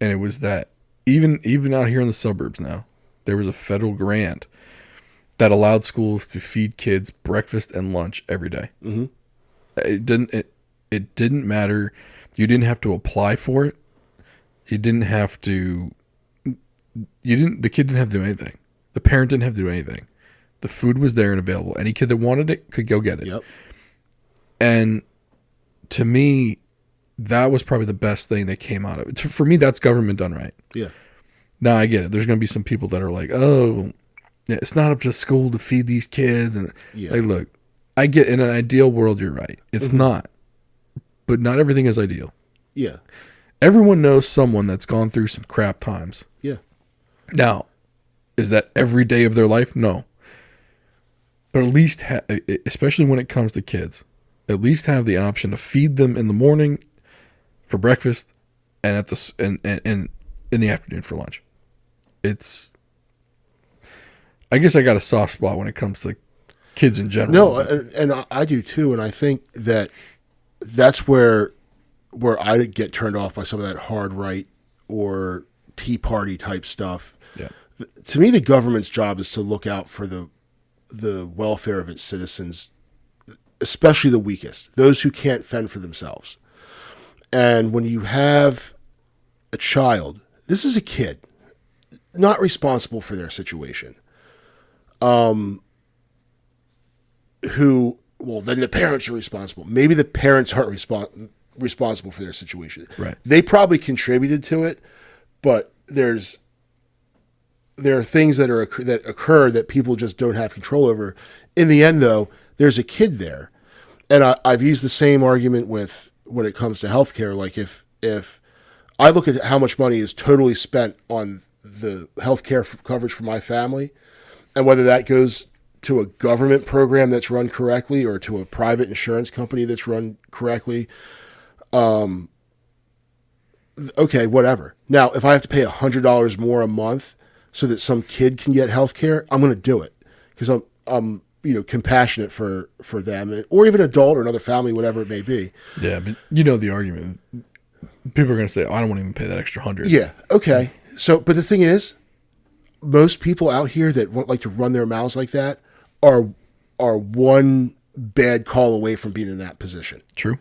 And it was that even out here in the suburbs now, there was a federal grant that allowed schools to feed kids breakfast and lunch every day. It didn't matter. You didn't have to apply for it. You didn't have to. The kid didn't have to do anything. The parent didn't have to do anything. The food was there and available. Any kid that wanted it could go get it. Yep. And to me, that was probably the best thing that came out of it. For me, that's government done right. Yeah. Now I get it. There's going to be some people that are like, oh, yeah, it's not up to school to feed these kids. And Yeah. like, look, I get in an ideal world, you're right. It's not, but not everything is ideal. Yeah. Everyone knows someone that's gone through some crap times. Yeah. Now, is that every day of their life? No. But at least, especially when it comes to kids, at least have the option to feed them in the morning for breakfast and at the and in the afternoon for lunch. I guess I got a soft spot when it comes to kids in general. No, and I do too, and I think that's where I get turned off by some of that hard right or Tea Party type stuff. Yeah. To me, the government's job is to look out for the welfare of its citizens, especially the weakest, those who can't fend for themselves. And when you have a child, this is a kid, not responsible for their situation, who, well, then the parents are responsible. Maybe the parents aren't responsible for their situation. Right. They probably contributed to it, but there are things that occur that people just don't have control over. In the end, though, there's a kid there, and I've used the same argument when it comes to healthcare. Like if I look at how much money is totally spent on the healthcare coverage for my family, and whether that goes to a government program that's run correctly or to a private insurance company that's run correctly, okay, whatever. Now, if I have to pay $100 more a month so that some kid can get health care, I'm going to do it because I'm compassionate for them, or even adult or another family, whatever it may be. Yeah, but the argument. People are going to say, oh, I don't want to even pay that extra $100. Yeah, okay. So, but the thing is, most people out here that like to run their mouths like that are one bad call away from being in that position. True.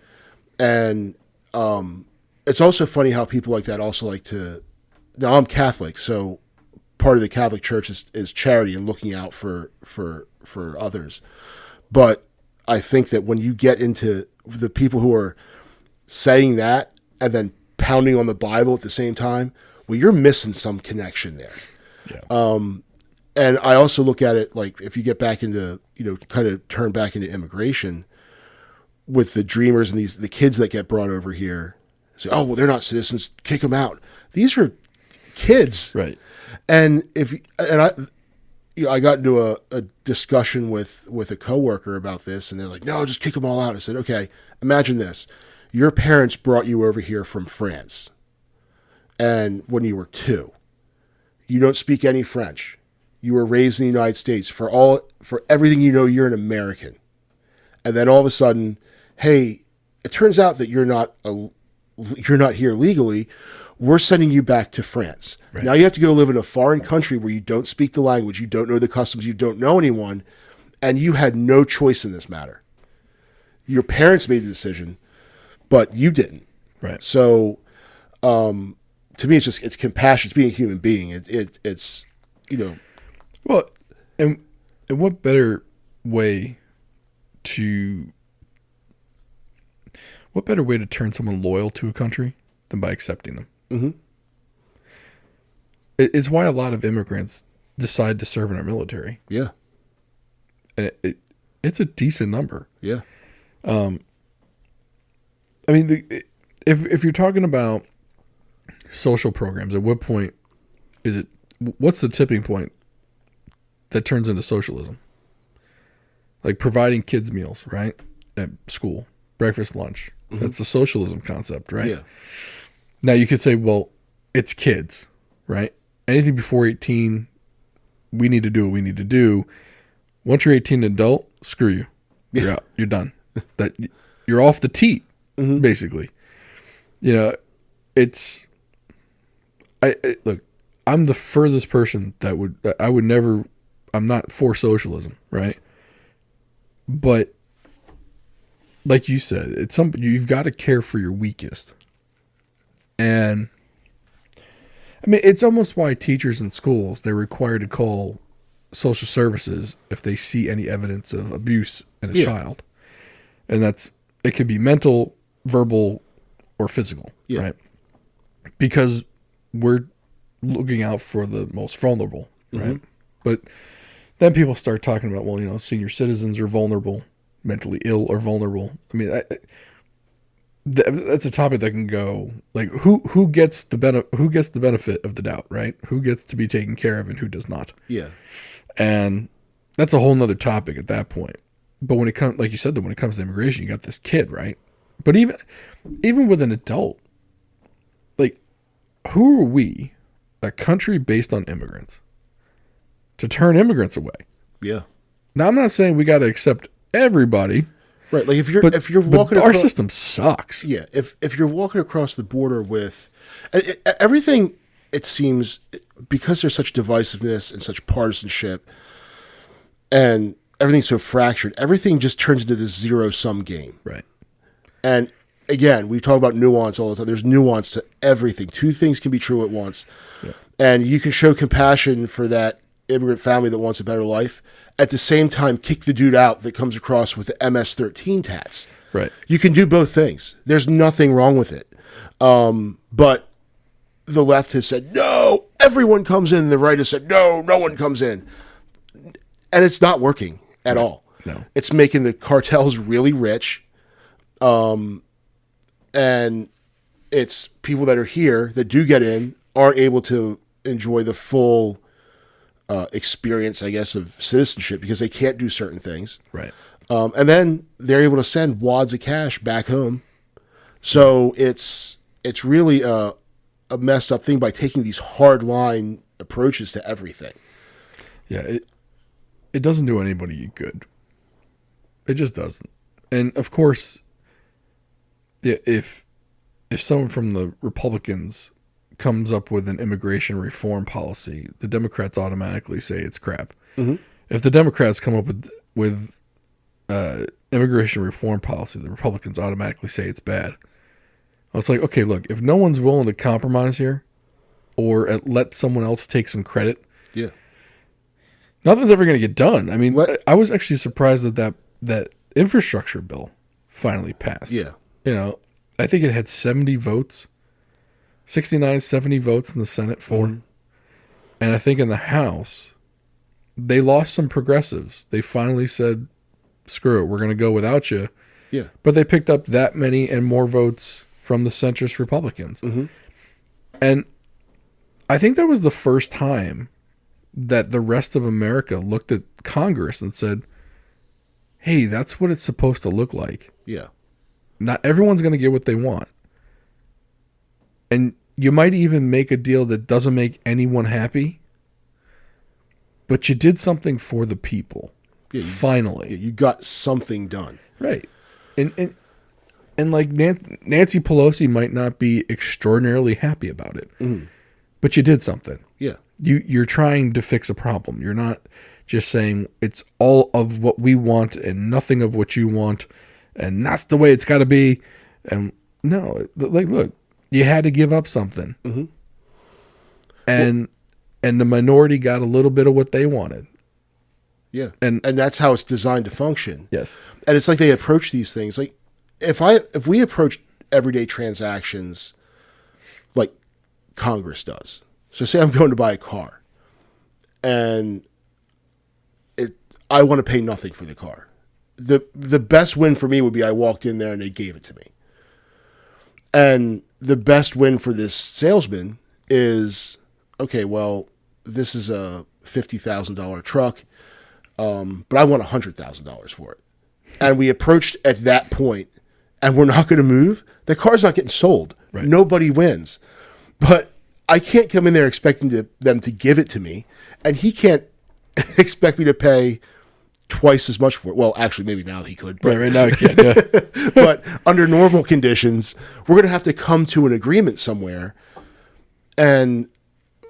And it's also funny how people like that also like to. Now, I'm Catholic, so part of the Catholic Church is charity and looking out for others. But I think that when you get into the people who are saying that and then pounding on the Bible at the same time, well, you're missing some connection there. Yeah. And I also look at it like if you get back into, kind of turn back into immigration with the dreamers and the kids that get brought over here, say, oh, well, they're not citizens, kick them out. These are kids. Right. And I got into a discussion with a coworker about this, and they're like, no, just kick them all out. I said, okay, imagine this. Your parents brought you over here from France, and when you were 2, you don't speak any French. You were raised in the United States. For everything you know, you're an American. And then all of a sudden, hey, it turns out that you're not here legally. We're sending you back to France. Right. Now you have to go live in a foreign country where you don't speak the language, you don't know the customs, you don't know anyone, and you had no choice in this matter. Your parents made the decision, but you didn't. Right. So, to me, it's compassion. It's being a human being. It's. Well, and what better way to turn someone loyal to a country than by accepting them? Mm-hmm. It's why a lot of immigrants decide to serve in our military. Yeah. And it's a decent number. Yeah. I mean, if you're talking about social programs, at what point what's the tipping point that turns into socialism? Like providing kids meals, right? At school, breakfast, lunch. Mm-hmm. That's the socialism concept, right? Yeah. Now you could say, well, it's kids, right? Anything before 18, we need to do what we need to do. Once you're 18 and adult, screw you. You're out. You're done. You're off the teat, mm-hmm. basically. Look, I'm the furthest person I would never, I'm not for socialism, right? But like you said, you've got to care for your weakest. And I mean, it's almost why teachers in schools, they're required to call social services if they see any evidence of abuse in a child. And it could be mental, verbal, or physical, Yeah. right? Because we're looking out for the most vulnerable, right? But then people start talking about, well, senior citizens are vulnerable, mentally ill are vulnerable. I mean, that's a topic that can go like who gets the benefit of the doubt, right? Who gets to be taken care of and who does not? Yeah. And that's a whole nother topic at that point. But when it comes, like you said, that when it comes to immigration, you got this kid, right? But even with an adult, like, who are we, a country based on immigrants, to turn immigrants away? Yeah. Now, I'm not saying we got to accept everybody, Right. Like if you're but walking our across, system sucks. yeah, if you're walking across the border with everything, it seems, because there's such divisiveness and such partisanship and everything's so fractured, everything just turns into this zero-sum game. Right. And again, we talk about nuance all the time. There's nuance to everything. Two things can be true at once. Yeah. And you can show compassion for that immigrant family that wants a better life, at the same time kick the dude out that comes across with the MS-13 tats. Right. You can do both things. There's nothing wrong with it. But the left has said, no, everyone comes in. The right has said, no, no one comes in. And it's not working at all. No. It's making the cartels really rich. And it's people that are here that do get in aren't able to enjoy the full experience, I guess, of citizenship because they can't do certain things. Right. And then they're able to send wads of cash back home. So it's really a messed up thing by taking these hard line approaches to everything. Yeah, it doesn't do anybody good. It just doesn't. And of course, if someone from the Republicans comes up with an immigration reform policy, the Democrats automatically say it's crap. Mm-hmm. If the Democrats come up with immigration reform policy, the Republicans automatically say it's bad. It's like, okay, look, if no one's willing to compromise here or let someone else take some credit, Yeah. nothing's ever going to get done. I mean, I was actually surprised that infrastructure bill finally passed. Yeah. I think it had 70 votes, 69, 70 votes in the Senate for. Mm-hmm. And I think in the House, they lost some progressives. They finally said, screw it, we're going to go without you. Yeah. But they picked up that many and more votes from the centrist Republicans. Mm-hmm. And I think that was the first time that the rest of America looked at Congress and said, hey, that's what it's supposed to look like. Yeah. Not everyone's going to get what they want. And you might even make a deal that doesn't make anyone happy, but you did something for the people. Yeah, finally. You got something done. Right. And like Nancy Pelosi might not be extraordinarily happy about it, but you did something. Yeah. You're trying to fix a problem. You're not just saying it's all of what we want and nothing of what you want, and that's the way it's got to be. And no, like, look, you had to give up something, and the minority got a little bit of what they wanted. Yeah. And that's how it's designed to function. Yes. And it's like they approach these things. Like if we approach everyday transactions like Congress does. So say I'm going to buy a car and I want to pay nothing for the car. The best win for me would be I walked in there and they gave it to me. And the best win for this salesman is, okay, well, this is a $50,000 truck. But I want $100,000 for it. And we approached at that point and we're not going to move. The car's not getting sold. Right. Nobody wins. But I can't come in there expecting them to give it to me. And he can't expect me to pay twice as much for it. Well, actually, maybe now he could. But, right now he can't. Yeah. but under normal conditions, we're going to have to come to an agreement somewhere and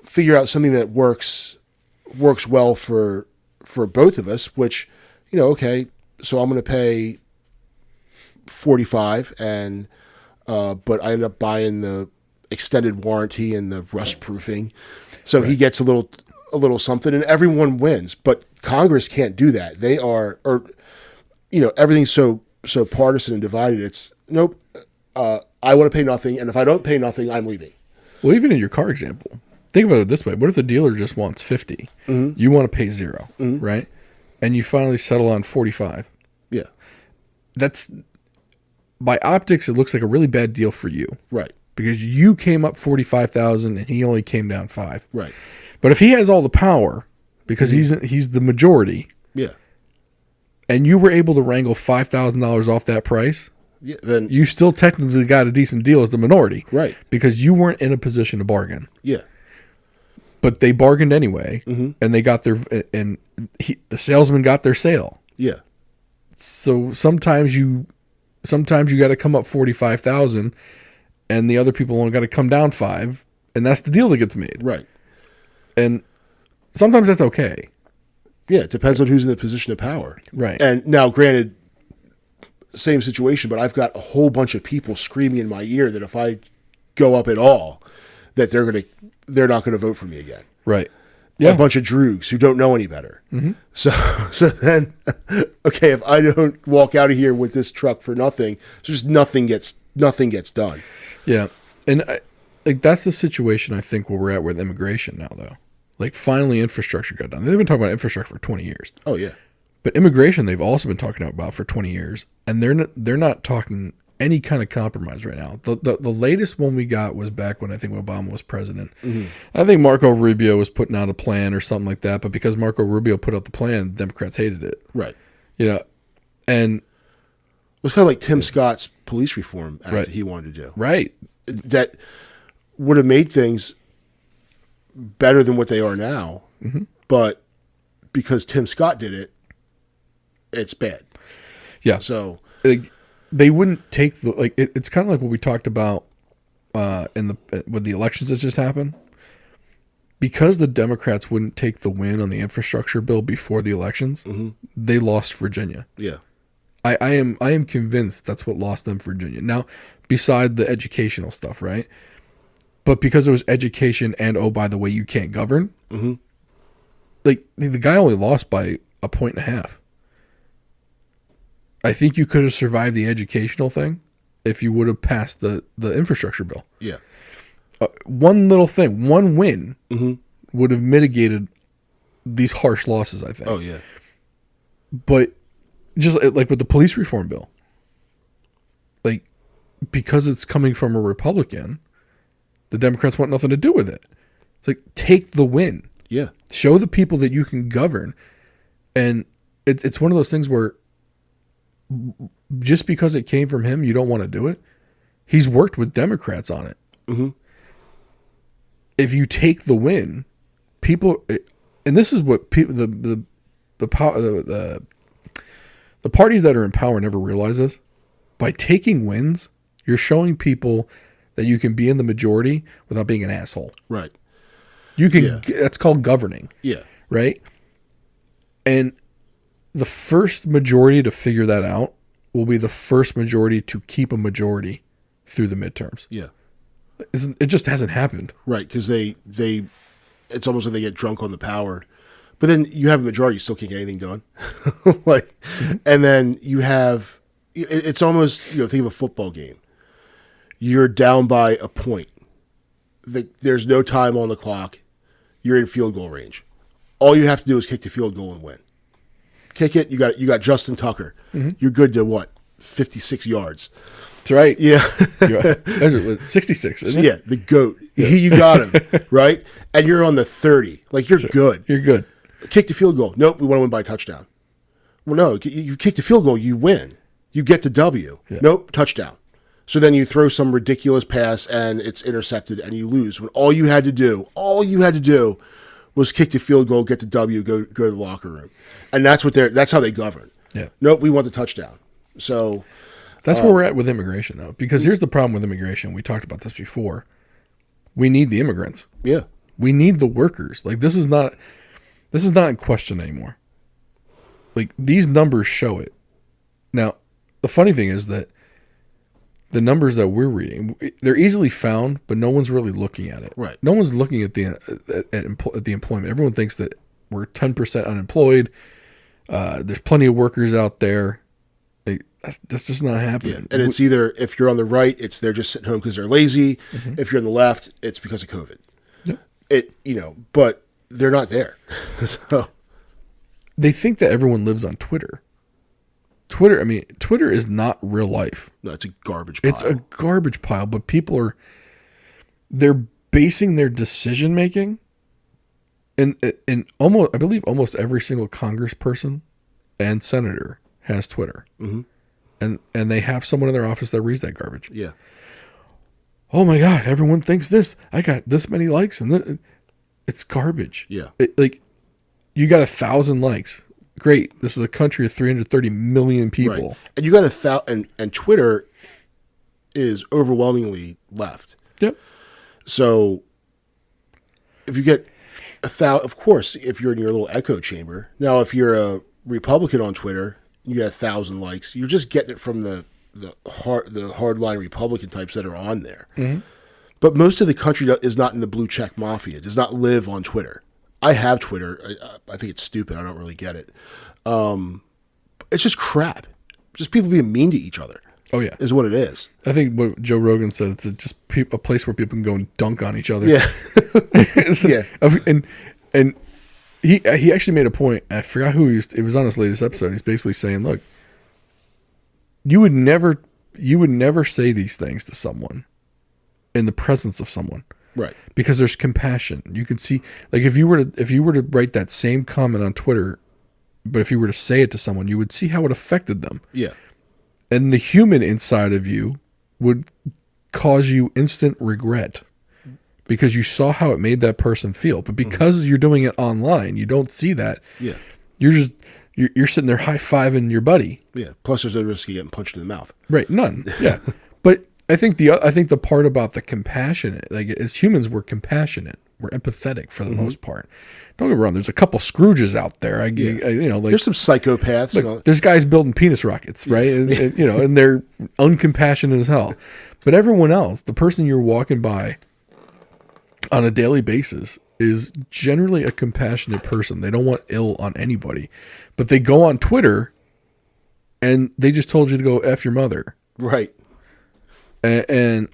figure out something that works well for both of us, which, okay, so I'm going to pay $45 and, but I end up buying the extended warranty and the rust proofing. So he gets a little something and everyone wins, but Congress can't do that. They are, everything's so partisan and divided. It's nope. I want to pay nothing, and if I don't pay nothing, I'm leaving. Well, even in your car example, think about it this way. What if the dealer just wants 50? Mm-hmm. You want to pay 0, right? And you finally settle on 45. Yeah. That's, by optics, it looks like a really bad deal for you. Right. Because you came up 45,000 and he only came down 5. Right. But if he has all the power, because he's the majority, yeah, and you were able to wrangle $5,000 off that price, yeah, then you still technically got a decent deal as the minority. Right. Because you weren't in a position to bargain. Yeah. But they bargained anyway, and they got the salesman got their sale. Yeah. So sometimes you got to come up 45,000, and the other people only got to come down 5, and that's the deal that gets made. Right. And sometimes that's okay. Yeah, it depends on who's in the position of power. Right. And now, granted, same situation, but I've got a whole bunch of people screaming in my ear that if I go up at all, that they're not gonna vote for me again. Right. Yeah. A bunch of droogs who don't know any better. Mm-hmm. So then, okay, if I don't walk out of here with this truck for nothing, just nothing gets done. Yeah, and that's the situation I think where we're at with immigration now, though. Like, finally, infrastructure got done. They've been talking about infrastructure for 20 years. Oh yeah, but immigration they've also been talking about for 20 years, and they're not talking any kind of compromise right now. The latest one we got was back when I think Obama was president. Mm-hmm. I think Marco Rubio was putting out a plan or something like that, but because Marco Rubio put out the plan, Democrats hated it. Right. And it was kind of like Tim Scott's police reform act right. that he wanted to do. Right. That would have made things better than what they are now, but because Tim Scott did it, it's bad. Yeah. So they wouldn't take it's kind of like what we talked about with the elections that just happened. Because the Democrats wouldn't take the win on the infrastructure bill before the elections, they lost Virginia. Yeah. I am convinced that's what lost them Virginia. Now, beside the educational stuff, right? But because it was education and, oh, by the way, you can't govern, like the guy only lost by 1.5 points. I think you could have survived the educational thing if you would have passed the infrastructure bill. Yeah. One little thing, one win would have mitigated these harsh losses, I think. Oh, yeah. But just like with the police reform bill, like, because it's coming from a Republican, the Democrats want nothing to do with it. It's like, take the win. Yeah. Show the people that you can govern. And it's one of those things where just because it came from him, you don't want to do it. He's worked with Democrats on it. Mm-hmm. If you take the win, people, and this is what people, the parties that are in power never realize this. By taking wins, you're showing people that you can be in the majority without being an asshole. Right. You can. Yeah. That's called governing. Yeah. Right. And the first majority to figure that out will be the first majority to keep a majority through the midterms. Yeah. It just hasn't happened. Right, because they it's almost like they get drunk on the power. But then you have a majority, you still can't get anything done. And then you have, it's almost, think of a football game. You're down by a point. There's no time on the clock. You're in field goal range. All you have to do is kick the field goal and win. Kick it. You got Justin Tucker. Mm-hmm. You're good to what? 56 yards. That's right. Yeah. 66, isn't it? Yeah, the GOAT. Yeah. You got him, right? And you're on the 30. Like, you're good. You're good. Kick the field goal. Nope, we want to win by a touchdown. Well, no, you kick the field goal, you win. You get the W. Yeah. Nope, touchdown. So then you throw some ridiculous pass and it's intercepted and you lose. When all you had to do was kick the field goal, get the W, go to the locker room. And that's how they govern. Yeah. Nope, we want the touchdown. So that's where we're at with immigration, though. Because here's the problem with immigration. We talked about this before. We need the immigrants. Yeah. We need the workers. Like, this is not in question anymore. Like, these numbers show it. Now, the funny thing is that the numbers that we're reading, they're easily found, but no one's really looking at it. Right. No one's looking at the employment. Everyone thinks that we're 10% unemployed. There's plenty of workers out there. That's just not Yeah. happening. And it's either, if you're on the right, it's they're just sitting home because they're lazy. If you're on the left, it's because of COVID. Yep. But they're not there. So They think that everyone lives on Twitter. Twitter is not real life. no, it's a garbage pile. It's a garbage pile, but they're basing their decision making and I believe almost every single congressperson and senator has Twitter. And they have someone in their office that reads that garbage. Yeah. Oh my God, everyone thinks this. I got this many likes and it's garbage. Yeah. You got 1,000 likes. Great. This is a country of 330 million people. Right. And you got and Twitter is overwhelmingly left. Yep. So if you get of course, if you're in your little echo chamber. Now, if you're a Republican on Twitter, you get 1,000 likes. You're just getting it from the hardline Republican types that are on there. But most of the country is not in the blue check mafia. It does not live on Twitter. I have Twitter. I think it's stupid. I don't really get it. It's just crap. Just people being mean to each other. Oh yeah, is what it is. I think what Joe Rogan said, it's just a place where people can go and dunk on each other. Yeah, yeah. And he actually made a point. I forgot who it was on his latest episode. He's basically saying, look, you would never say these things to someone in the presence of someone. Right. Because there's compassion. You can see, like, if you were to write that same comment on Twitter, but if you were to say it to someone, you would see how it affected them. Yeah. And the human inside of you would cause you instant regret because you saw how it made that person feel. But because you're doing it online, you don't see that. Yeah. You're sitting there high-fiving your buddy. Yeah. Plus there's no risk of getting punched in the mouth. Right. None. Yeah. But I think the part about the compassionate, like, as humans, we're compassionate, we're empathetic for the most part. Don't get me wrong. There's a couple Scrooges out there. There's some psychopaths. Look, there's guys building penis rockets, right? And they're uncompassionate as hell. But everyone else, the person you're walking by on a daily basis, is generally a compassionate person. They don't want ill on anybody, but they go on Twitter and they just told you to go F your mother. Right.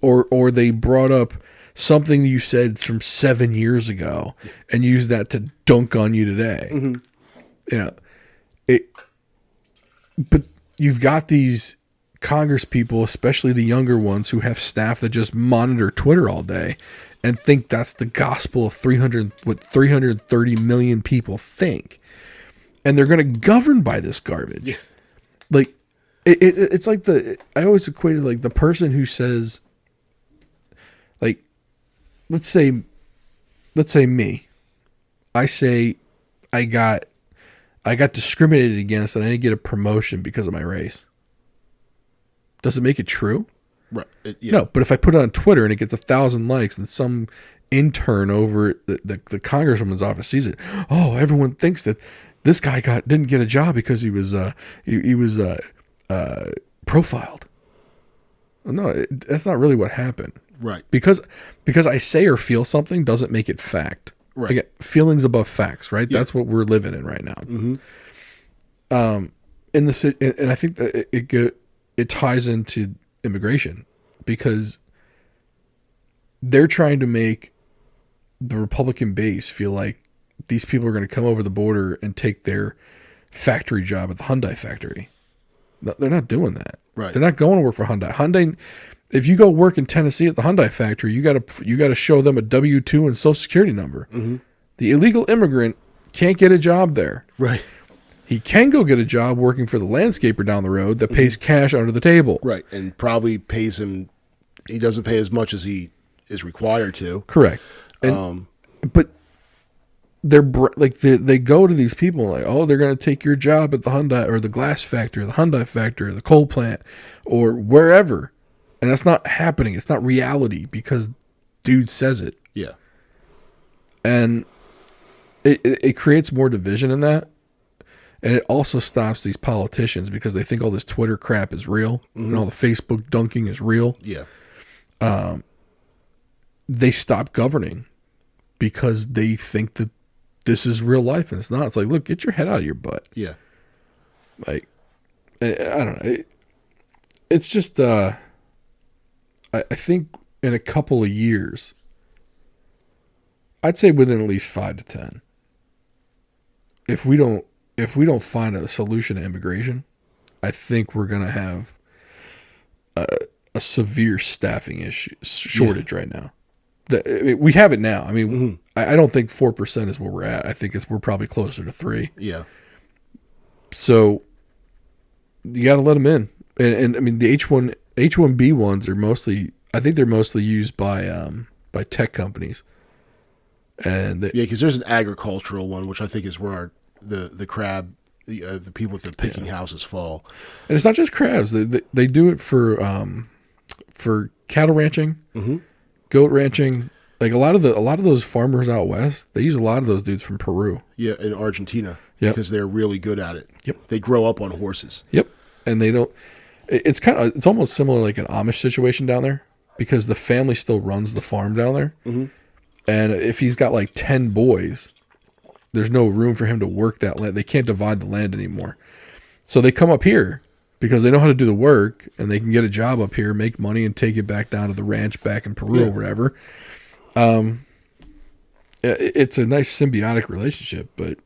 Or they brought up something you said from 7 years ago and used that to dunk on you today. But you've got these Congress people, especially the younger ones, who have staff that just monitor Twitter all day and think that's the gospel of 330 million people think. And they're going to govern by this garbage. Yeah. Like, it's like I always equated, like, the person who says, like, let's say me, I say I got discriminated against and I didn't get a promotion because of my race. Does it make it true? Right. No, but if I put it on Twitter and it gets 1,000 likes and some intern over the congresswoman's office sees it, oh, everyone thinks that this guy didn't get a job because he was profiled. No, that's not really what happened. Right. Because I say or feel something doesn't make it fact. Right. Again, feelings above facts, right? Yeah. That's what we're living in right now. Mm-hmm. And I think that it ties into immigration because they're trying to make the Republican base feel like these people are going to come over the border and take their factory job at the Hyundai factory. No, they're not doing that. Right. They're not going to work for Hyundai. Hyundai, if you go work in Tennessee at the Hyundai factory, you got to show them a W-2 and Social Security number. Mm-hmm. The illegal immigrant can't get a job there. Right. He can go get a job working for the landscaper down the road that pays cash under the table. Right. And probably pays him, he doesn't pay as much as he is required to. Correct. And, but they go to these people like, oh, they're going to take your job at the Hyundai or the glass factory, or the Hyundai factory, or the coal plant, or wherever. And that's not happening. It's not reality because dude says it. Yeah. And it creates more division in that. And it also stops these politicians because they think all this Twitter crap is real and all the Facebook dunking is real. Yeah. They stop governing because they think that this is real life and it's not. It's like, look, get your head out of your butt. Yeah. Like, I don't know. it's just I think in a couple of years, I'd say within at least 5 to 10, if we don't find a solution to immigration, I think we're gonna have a severe staffing issue shortage right now. We have it now. I mean, I don't think 4% is where we're at. I think we're probably closer to 3. Yeah. So you got to let them in, and I mean the H1B ones are mostly. I think they're mostly used by tech companies, and because there's an agricultural one, which I think is where the crab, the people with the picking houses fall. And it's not just crabs. They do it for cattle ranching, goat ranching. Like a lot of those farmers out west, they use a lot of those dudes from Peru. Yeah, in Argentina, Yep. because they're really good at it. Yep. They grow up on horses. Yep, and they don't. It's almost similar like an Amish situation down there, because the family still runs the farm down there, and if he's got like 10 boys, there's no room for him to work that land. They can't divide the land anymore, so they come up here because they know how to do the work, and they can get a job up here, make money, and take it back down to the ranch back in Peru or wherever. It's a nice symbiotic relationship, but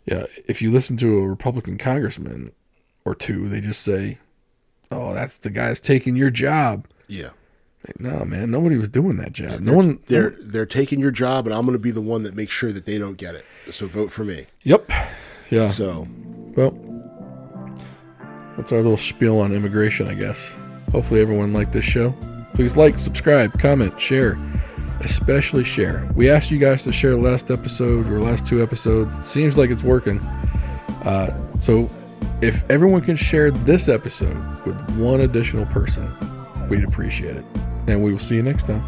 yeah, if you listen to a Republican congressman or two, they just say, "Oh, that's the guy's taking your job." Yeah. Like, no, man, nobody was doing that job. They're taking your job, and I'm going to be the one that makes sure that they don't get it. So vote for me. Yep. Yeah. So, well, that's our little spiel on immigration, I guess. Hopefully everyone liked this show. Please like, subscribe, comment, share. Especially share. We asked you guys to share the last episode or last 2 episodes. It seems like it's working. So if everyone can share this episode with one additional person, we'd appreciate it. And we will see you next time.